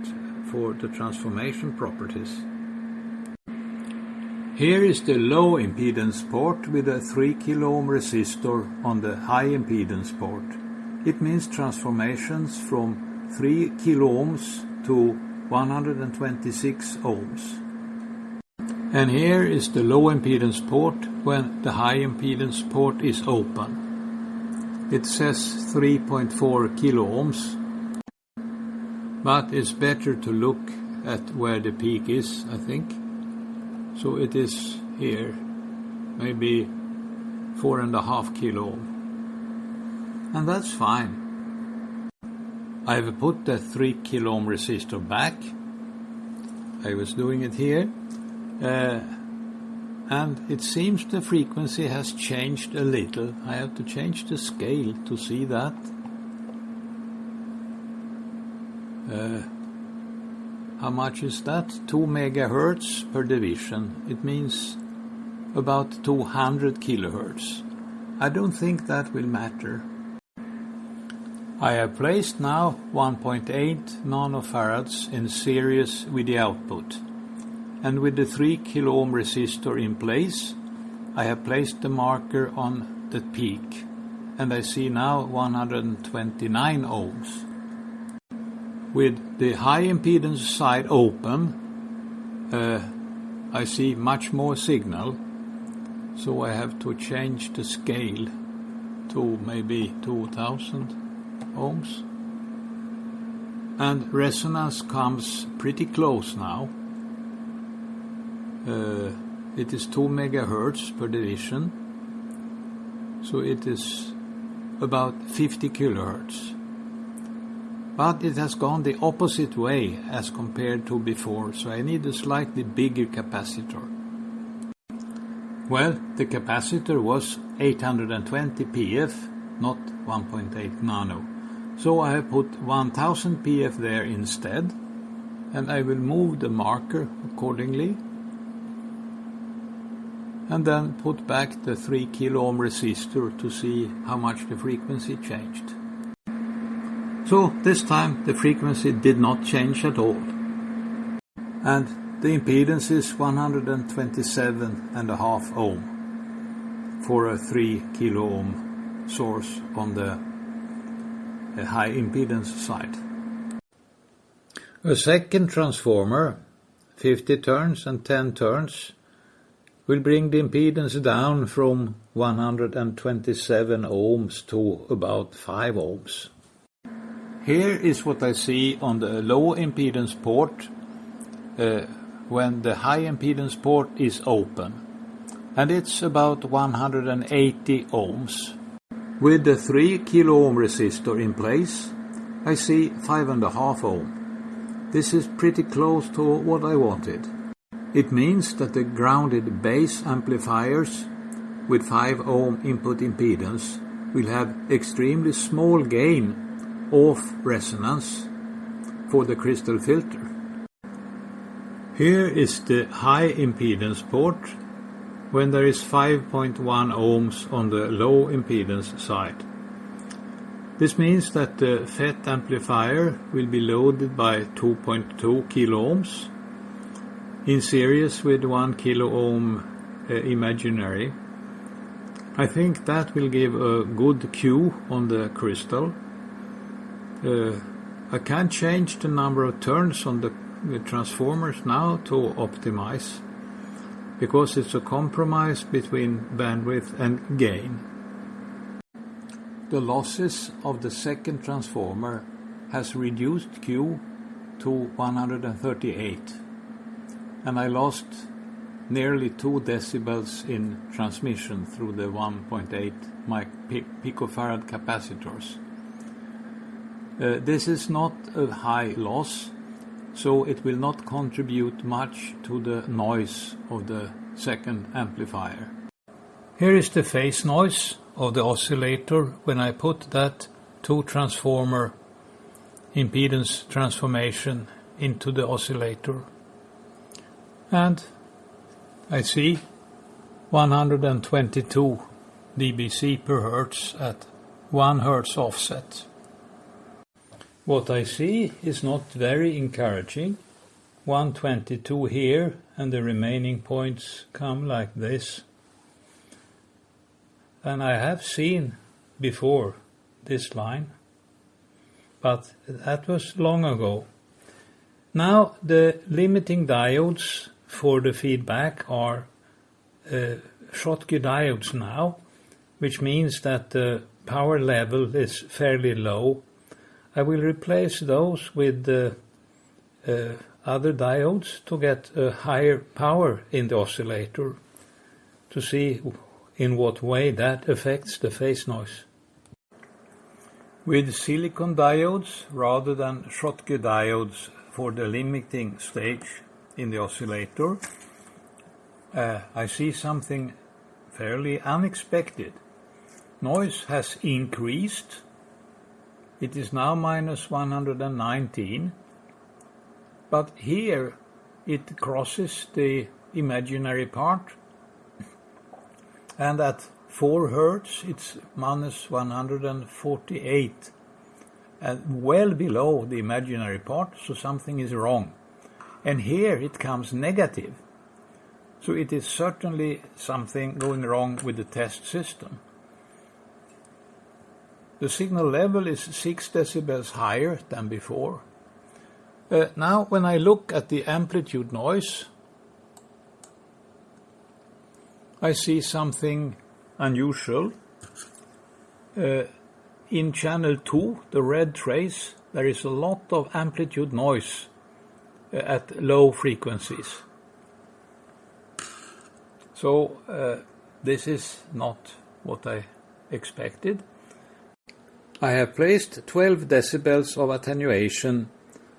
for the transformation properties. Here is the low impedance port with a 3 kilo ohm resistor on the high impedance port. It means transformations from 3 kilo ohms to 126 ohms. And here is the low impedance port when the high impedance port is open. It says 3.4 kilo ohms, but it's better to look at where the peak is, I think. So it is here, maybe 4.5 kilo ohm. And that's fine. I've put the 3 kilo ohm resistor back. I was doing it here. And it seems the frequency has changed a little. I have to change the scale to see that. How much is that? 2 megahertz per division. It means about 200 kilohertz. I don't think that will matter. I have placed now 1.8 nanofarads in series with the output. And with the 3 kilo ohm resistor in place, I have placed the marker on the peak. And I see now 129 ohms. With the high impedance side open, I see much more signal. So I have to change the scale to maybe 2000 ohms. And resonance comes pretty close now. It is 2 megahertz per division, so it is about 50 kilohertz. But it has gone the opposite way as compared to before, so I need a slightly bigger capacitor. Well, the capacitor was 820 PF, not 1.8 nano. So I have put 1000 PF there instead, and I will move the marker accordingly. And then put back the 3 kilo ohm resistor to see how much the frequency changed. So this time the frequency did not change at all. And the impedance is 127.5 ohm for a 3 kilo ohm source on the high impedance side. A second transformer, 50 turns and 10 turns, will bring the impedance down from 127 ohms to about 5 ohms. Here is what I see on the low impedance port when the high impedance port is open, and it's about 180 ohms. With the 3 kilo ohm resistor in place, I see 5.5 ohm. This is pretty close to what I wanted. It means that the grounded base amplifiers with 5 ohm input impedance will have extremely small gain off resonance for the crystal filter. Here is the high impedance port when there is 5.1 ohms on the low impedance side. This means that the FET amplifier will be loaded by 2.2 kilo ohms in series with 1 kilo ohm imaginary. I think that will give a good cue on the crystal. I can't change the number of turns on the transformers now to optimize, because it's a compromise between bandwidth and gain. The losses of the second transformer has reduced Q to 138, and I lost nearly 2 decibels in transmission through the 1.8 picofarad capacitors. This is not a high loss, so it will not contribute much to the noise of the second amplifier. Here is the phase noise of the oscillator when I put that 2-transformer impedance transformation into the oscillator. And I see 122 dBc per hertz at 1 hertz offset. What I see is not very encouraging. 122 here, and the remaining points come like this. And I have seen before this line, but that was long ago. Now the limiting diodes for the feedback are Schottky diodes now, which means that the power level is fairly low. I will replace those with other diodes to get a higher power in the oscillator, to see in what way that affects the phase noise. With silicon diodes rather than Schottky diodes for the limiting stage in the oscillator, I see something fairly unexpected. Noise has increased. It is now minus 119, but here it crosses the imaginary part, and at 4 Hertz it's minus 148, and well below the imaginary part, so something is wrong. And here it comes negative, so it is certainly something going wrong with the test system. The signal level is 6 decibels higher than before. Now when I look at the amplitude noise, I see something unusual. In channel 2, the red trace, there is a lot of amplitude noise at low frequencies. So this is not what I expected. I have placed 12 decibels of attenuation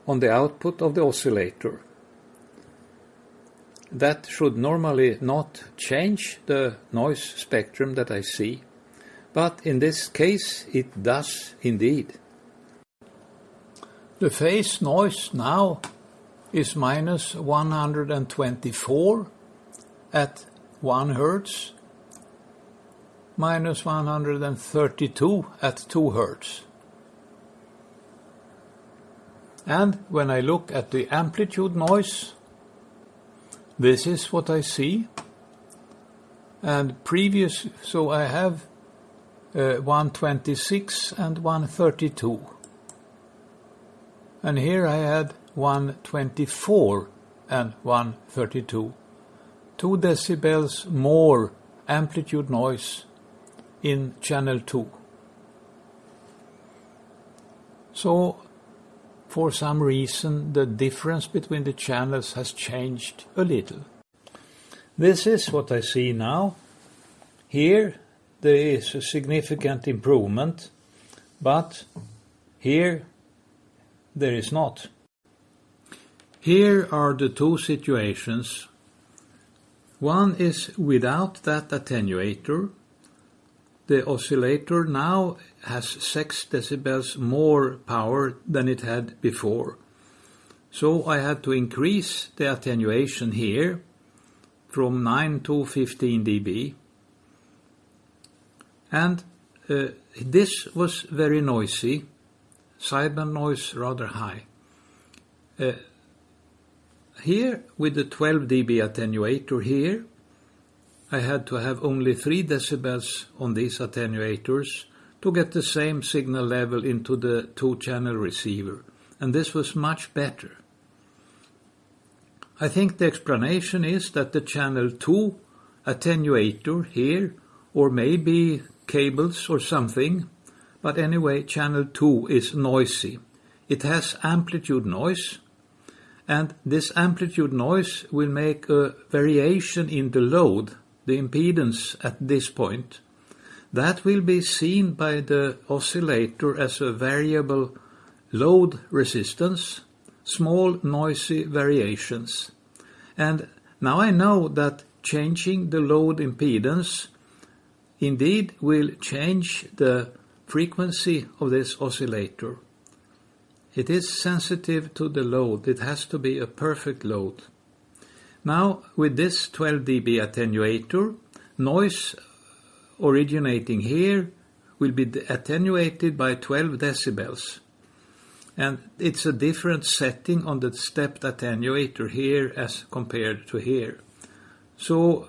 on the output of the oscillator. That should normally not change the noise spectrum that I see, but in this case it does indeed. The phase noise now is minus 124 at 1 Hertz, minus 132 at 2 Hertz. And when I look at the amplitude noise, this is what I see. And so I have 126 and 132. And here I had 124 and 132. 2 decibels more amplitude noise in channel 2. So for some reason the difference between the channels has changed a little. This is what I see now. Here there is a significant improvement, but here there is not. Here are the two situations. One is without that attenuator. The oscillator now has 6 decibels more power than it had before. So I had to increase the attenuation here from 9 to 15 dB. And this was very noisy, sideband noise rather high. Here with the 12 dB attenuator here, I had to have only 3 decibels on these attenuators to get the same signal level into the 2-channel receiver, and this was much better. I think the explanation is that the channel 2 attenuator here, or maybe cables or something, but anyway channel 2 is noisy. It has amplitude noise, and this amplitude noise will make a variation in the load, the impedance at this point. That will be seen by the oscillator as a variable load resistance, small noisy variations. And now I know that changing the load impedance indeed will change the frequency of this oscillator. It is sensitive to the load. It has to be a perfect load. Now with this 12 dB attenuator, noise originating here will be attenuated by 12 decibels. And it's a different setting on the stepped attenuator here as compared to here. So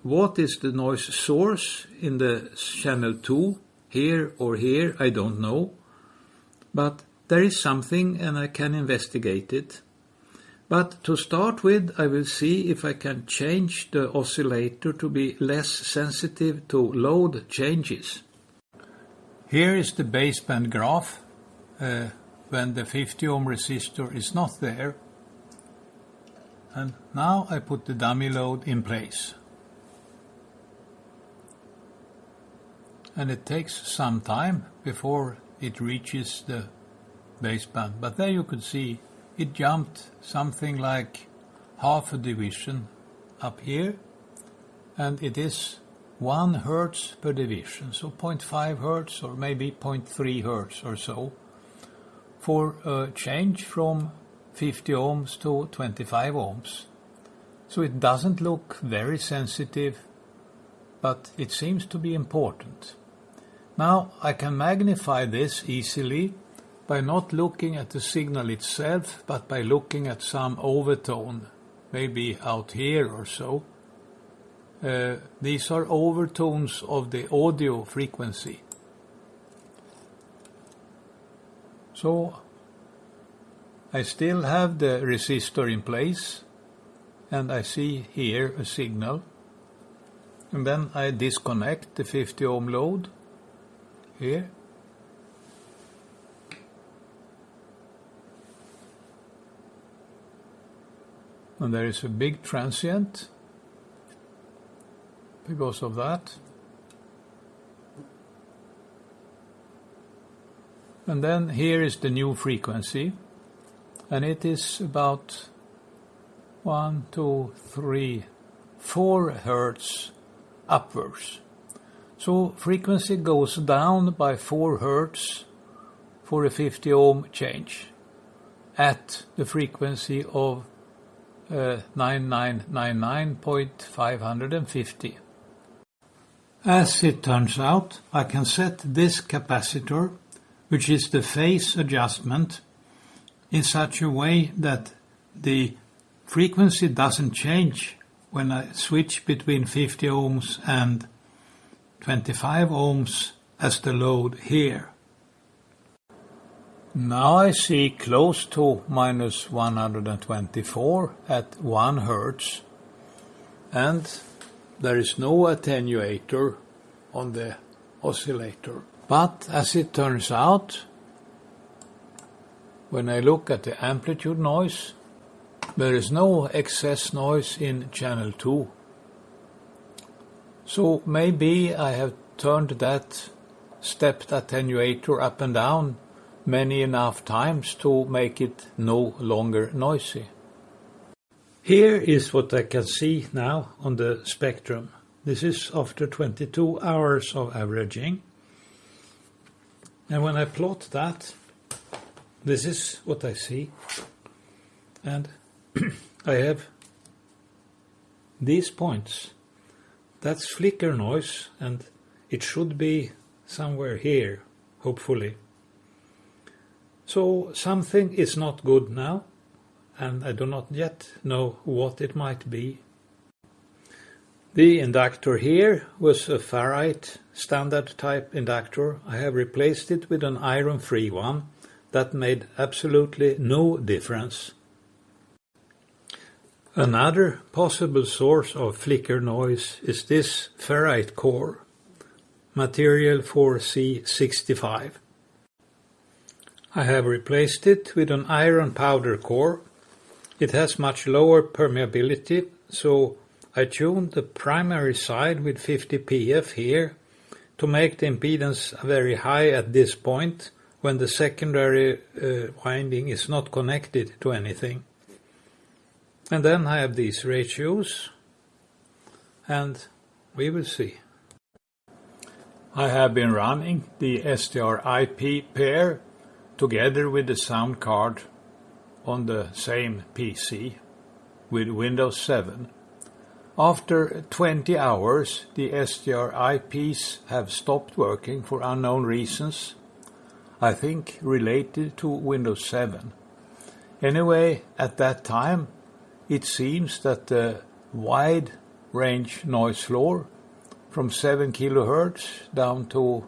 what is the noise source in the channel 2, here or here, I don't know. But there is something and I can investigate it. But to start with, I will see if I can change the oscillator to be less sensitive to load changes. Here is the baseband graph when the 50 ohm resistor is not there. And now I put the dummy load in place. And it takes some time before it reaches the baseband. But there you could see it jumped something like half a division up here, and it is 1 Hertz per division, so 0.5 Hertz or maybe 0.3 Hertz or so, for a change from 50 ohms to 25 ohms. So it doesn't look very sensitive, but it seems to be important. Now I can magnify this easily by not looking at the signal itself, but by looking at some overtone, maybe out here or so. These are overtones of the audio frequency. So I still have the resistor in place, and I see here a signal. And then I disconnect the 50 ohm load here. And there is a big transient because of that. And then here is the new frequency, and it is about 1, 2, 3, 4 Hertz upwards. So frequency goes down by 4 Hertz for a 50 ohm change at the frequency of 9999.550. As it turns out, I can set this capacitor, which is the phase adjustment, in such a way that the frequency doesn't change when I switch between 50 ohms and 25 ohms as the load here. Now I see close to minus 124 at 1 Hertz, and there is no attenuator on the oscillator. But as it turns out, When I look at the amplitude noise, there is no excess noise in channel 2. So maybe I have turned that stepped attenuator up and down many enough times to make it no longer noisy. Here is what I can see now on the spectrum. This is after 22 hours of averaging. And when I plot that, this is what I see. And I have these points. That's flicker noise, and it should be somewhere here, hopefully. So something is not good now, and I do not yet know what it might be. The inductor here was a ferrite standard type inductor. I have replaced it with an iron-free one. That made absolutely no difference. Another possible source of flicker noise is this ferrite core, material 4C65. I have replaced it with an iron powder core. It has much lower permeability, so I tuned the primary side with 50 pf here to make the impedance very high at this point when the secondary winding is not connected to anything. And then I have these ratios, and we will see. I have been running the SDR-IP pair together with the sound card on the same PC with Windows 7. After 20 hours, the SDR-IPs have stopped working for unknown reasons, I think related to Windows 7. Anyway, at that time, it seems that the wide range noise floor from 7 kHz down to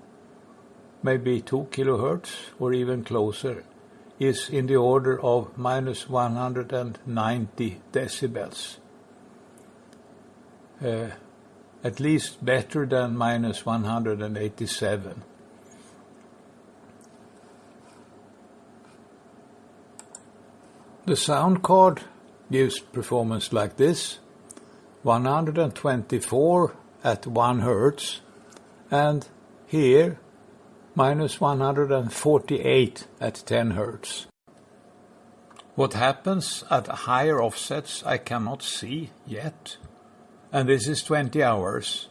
maybe 2 kHz or even closer is in the order of minus 190 decibels. At least better than minus 187. The sound card gives performance like this: 124 at 1 Hz, and here minus 148 at 10 Hz. What happens at higher offsets I cannot see yet, and this is 20 hours,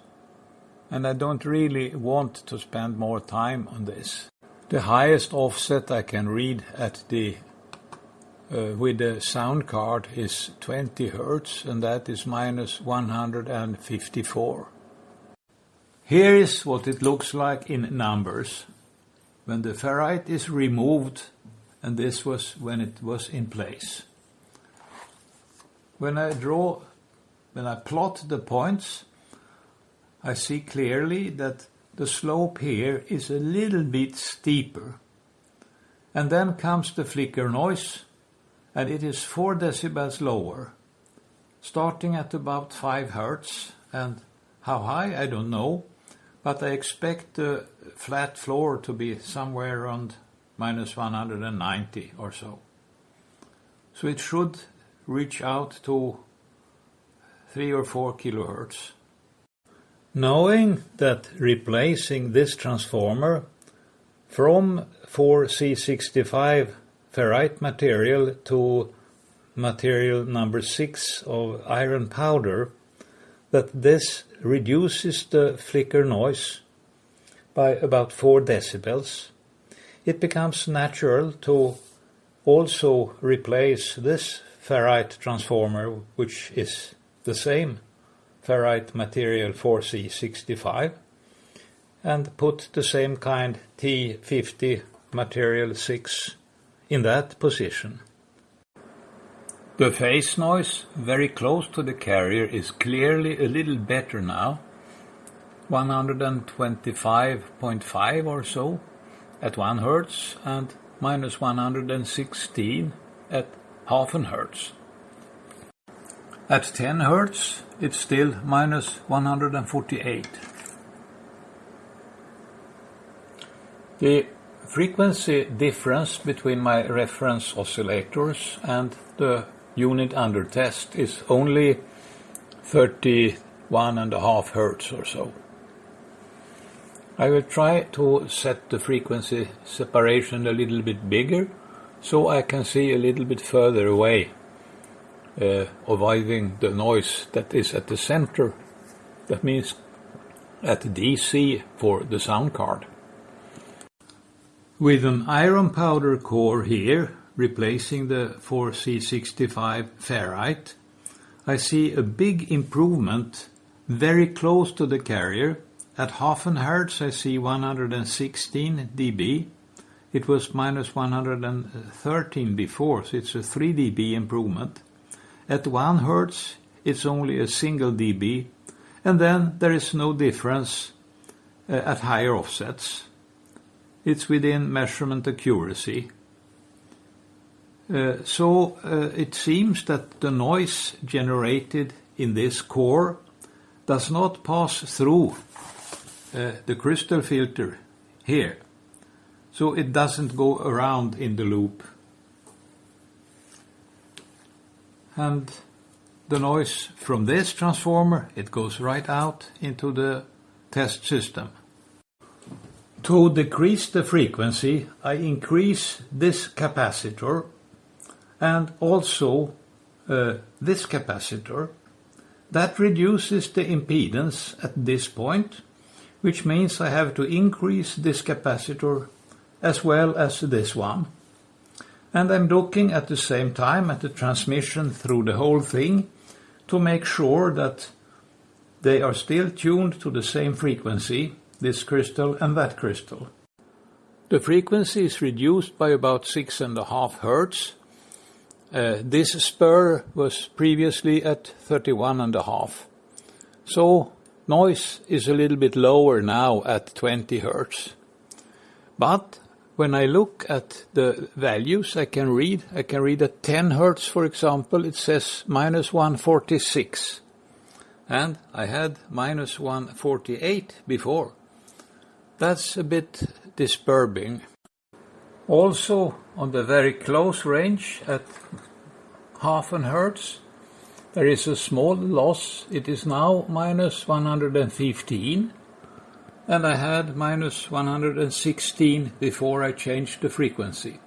and I don't really want to spend more time on this. The highest offset I can read at the with the sound card is 20 Hz, and that is minus 154. Here is what it looks like in numbers when the ferrite is removed, and this was when it was in place. When I plot the points, I see clearly that the slope here is a little bit steeper. And then comes the flicker noise, and it is 4 decibels lower, starting at about 5 Hz, and how high I don't know, but I expect the flat floor to be somewhere around minus 190 or so. So it should reach out to 3 or 4 kHz. Knowing that replacing this transformer from 4C65 ferrite material to material number 6 of iron powder, that this reduces the flicker noise by about 4 decibels, it becomes natural to also replace this ferrite transformer, which is the same ferrite material 4C65, and put the same kind T50 material 6 in that position. The phase noise very close to the carrier is clearly a little better now, 125.5 or so at 1 Hz and minus 116 at half an Hz. At 10 Hz it's still minus 148. The frequency difference between my reference oscillators and the unit under test is only 31.5 Hertz or so. I will try to set the frequency separation a little bit bigger so I can see a little bit further away, avoiding the noise that is at the center. That means at DC for the sound card. With an iron powder core here, replacing the 4C65 ferrite, I see a big improvement very close to the carrier. At 0.5 Hertz I see 116 dB. It was minus 113 before, so it's a 3 dB improvement. At 1 Hertz it's only a single dB, and then there is no difference at higher offsets. It's within measurement accuracy. So it seems that the noise generated in this core does not pass through the crystal filter here. So it doesn't go around in the loop. And the noise from this transformer, it goes right out into the test system. To decrease the frequency, I increase this capacitor and also this capacitor. That reduces the impedance at this point, which means I have to increase this capacitor as well as this one. And I'm looking at the same time at the transmission through the whole thing to make sure that they are still tuned to the same frequency, this crystal and that crystal. The frequency is reduced by about 6.5 Hertz. This spur was previously at 31.5. So noise is a little bit lower now at 20 Hertz. But when I look at the values I can read at 10 Hertz, for example, it says minus 146. And I had minus 148 before. That's a bit disturbing. Also, on the very close range at 0.5 Hertz, there is a small loss. It is now minus 115, and I had minus 116 before I changed the frequency.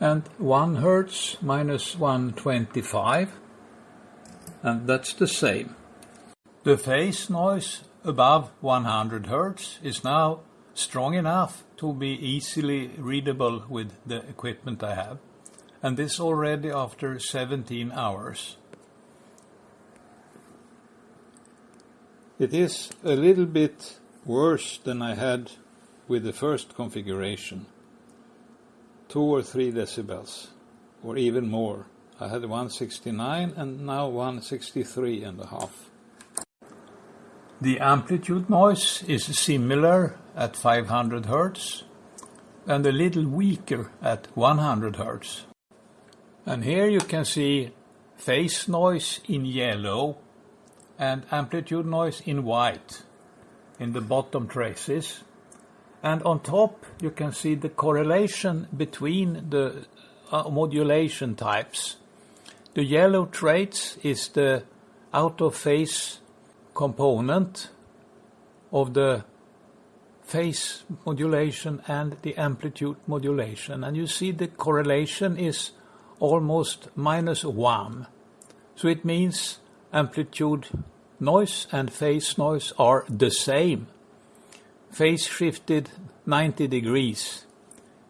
And 1 Hertz minus 125, and that's the same. The phase noise above 100 Hertz is now strong enough to be easily readable with the equipment I have, and this already after 17 hours. It is a little bit worse than I had with the first configuration, 2 or 3 decibels, or even more. I had 169 and now 163.5. The amplitude noise is similar at 500 Hertz and a little weaker at 100 Hertz. And here you can see phase noise in yellow and amplitude noise in white in the bottom traces. And on top you can see the correlation between the modulation types. The yellow traits is the out of phase component of the phase modulation and the amplitude modulation, and you see the correlation is almost -1. So it means amplitude noise and phase noise are the same. Phase shifted 90 degrees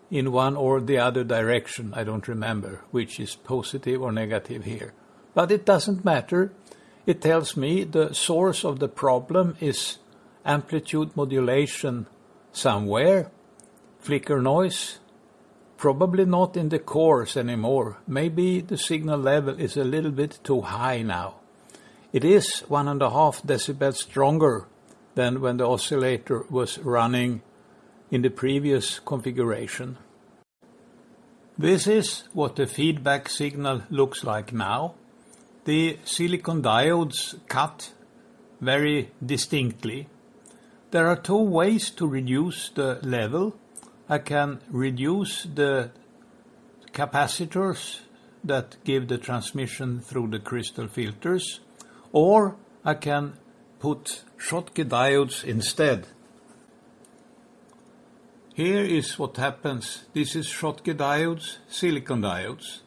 in one or the other direction. I don't remember which is positive or negative here, but it doesn't matter. It tells me the source of the problem is amplitude modulation somewhere, flicker noise, probably not in the cores anymore. Maybe the signal level is a little bit too high now. It is 1.5 decibels stronger than when the oscillator was running in the previous configuration. This is what the feedback signal looks like now. The silicon diodes cut very distinctly. There are 2 ways to reduce the level. I can reduce the capacitors that give the transmission through the crystal filters, or I can put Schottky diodes instead. Here is what happens. This is Schottky diodes, silicon diodes.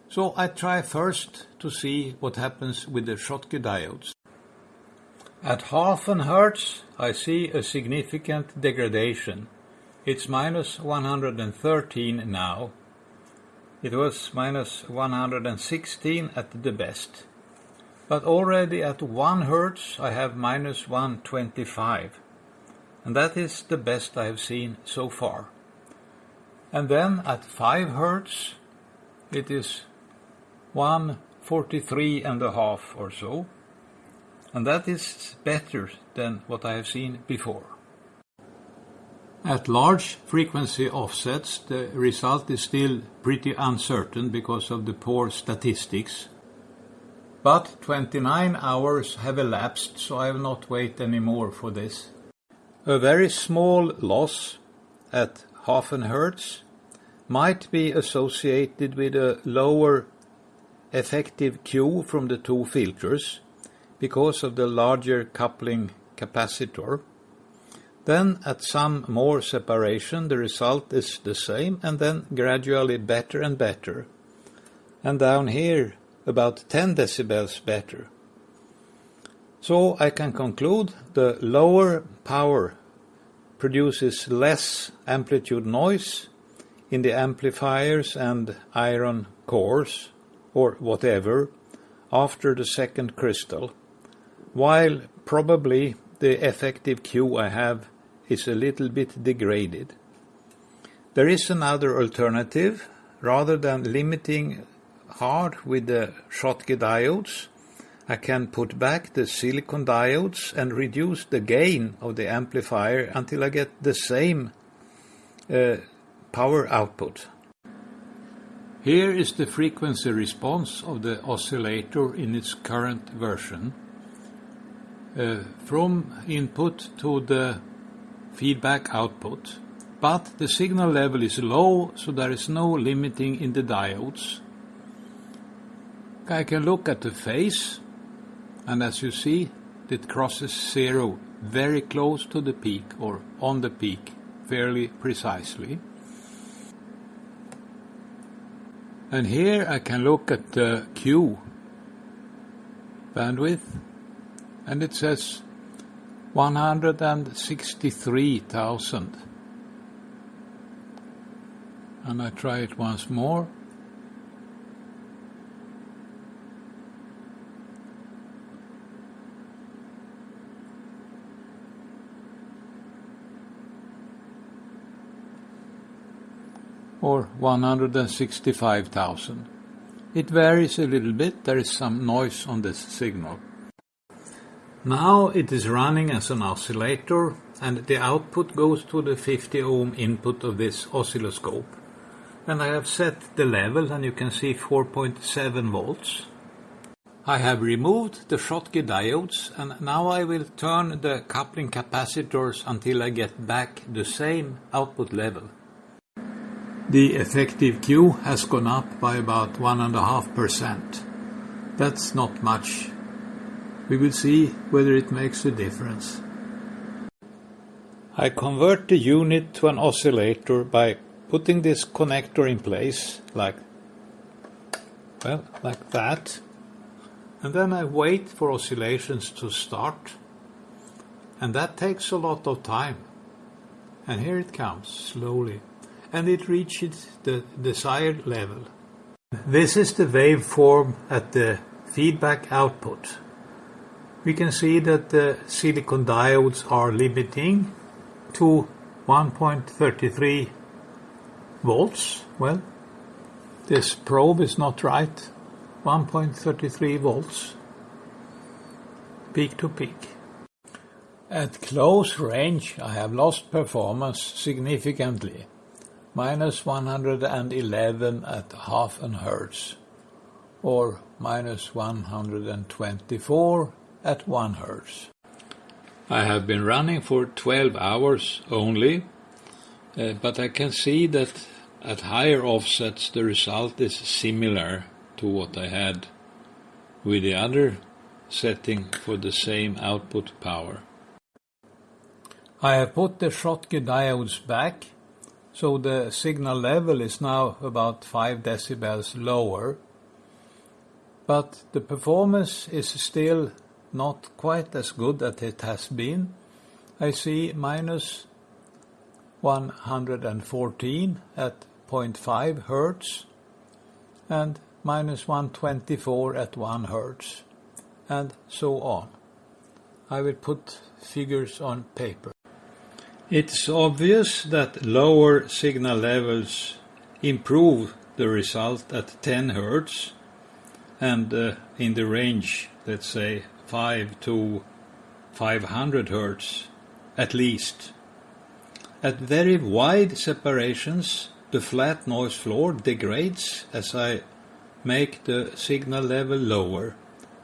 So I try first to see what happens with the Schottky diodes. At 0.5 Hz I see a significant degradation. It's minus 113 now. It was minus 116 at the best. But already at 1 Hz I have minus 125. And that is the best I have seen so far. And then at 5 Hz it is 143.5 or so. And that is better than what I have seen before. At large frequency offsets, the result is still pretty uncertain because of the poor statistics. But 29 hours have elapsed, so I will not wait anymore for this. A very small loss at 0.5 Hz might be associated with a lower effective Q from the two filters because of the larger coupling capacitor. Then at some more separation the result is the same, and then gradually better and better. And down here about 10 decibels better. So I can conclude the lower power produces less amplitude noise in the amplifiers and iron cores or whatever after the second crystal, while probably the effective Q I have is a little bit degraded. There is another alternative. Rather than limiting hard with the Schottky diodes, I can put back the silicon diodes and reduce the gain of the amplifier until I get the same power output. Here is the frequency response of the oscillator in its current version. From input to the feedback output, but the signal level is low, so there is no limiting in the diodes. I can look at the phase, and as you see, it crosses zero very close to the peak, or on the peak, fairly precisely. And here I can look at the Q bandwidth, and it says 163,000. And I try it once more. Or 165,000. It varies a little bit. There is some noise on this signal. Now it is running as an oscillator, and the output goes to the 50 ohm input of this oscilloscope. And I have set the level, and you can see 4.7 volts. I have removed the Schottky diodes, and now I will turn the coupling capacitors until I get back the same output level. The effective Q has gone up by about 1.5%. That's not much. We will see whether it makes a difference. I convert the unit to an oscillator by putting this connector in place, like that. And then I wait for oscillations to start. And that takes a lot of time. And here it comes, slowly. And it reaches the desired level. This is the waveform at the feedback output. We can see that the silicon diodes are limiting to 1.33 volts. Well, this probe is not right. 1.33 volts, peak to peak. At close range, I have lost performance significantly. Minus 111 at 0.5 Hz, or minus 124 at 1 Hz. I have been running for 12 hours only, but I can see that at higher offsets the result is similar to what I had with the other setting for the same output power. I have put the Schottky diodes back, so the signal level is now about 5 decibels lower, but the performance is still not quite as good as it has been. I see minus 114 at 0.5 Hertz and minus 124 at 1 Hertz, and so on. I will put figures on paper. It's obvious that lower signal levels improve the result at 10 Hertz and in the range, let's say, 5 to 500 Hertz at least. At very wide separations, the flat noise floor degrades as I make the signal level lower,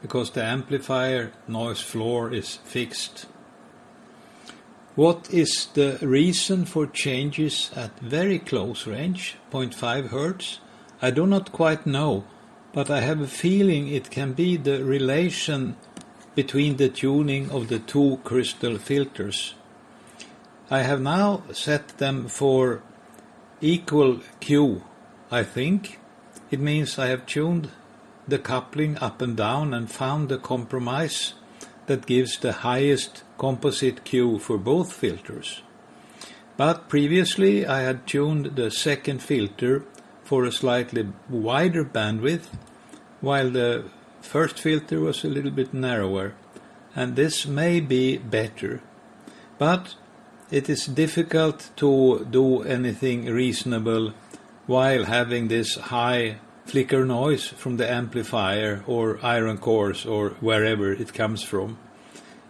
because the amplifier noise floor is fixed. What is the reason for changes at very close range, 0.5 Hertz? I do not quite know, but I have a feeling it can be the relation between the tuning of the two crystal filters. I have now set them for equal Q, I think. It means I have tuned the coupling up and down and found the compromise that gives the highest composite Q for both filters. But previously I had tuned the second filter for a slightly wider bandwidth, while the first filter was a little bit narrower, and this may be better. But it is difficult to do anything reasonable while having this high flicker noise from the amplifier or iron cores or wherever it comes from.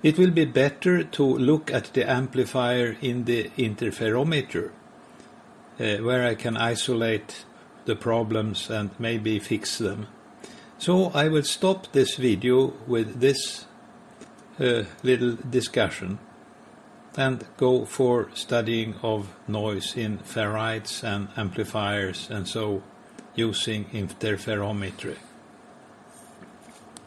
It will be better to look at the amplifier in the interferometer, where I can isolate the problems and maybe fix them. So I will stop this video with this little discussion and go for studying of noise in ferrites and amplifiers and so using interferometry.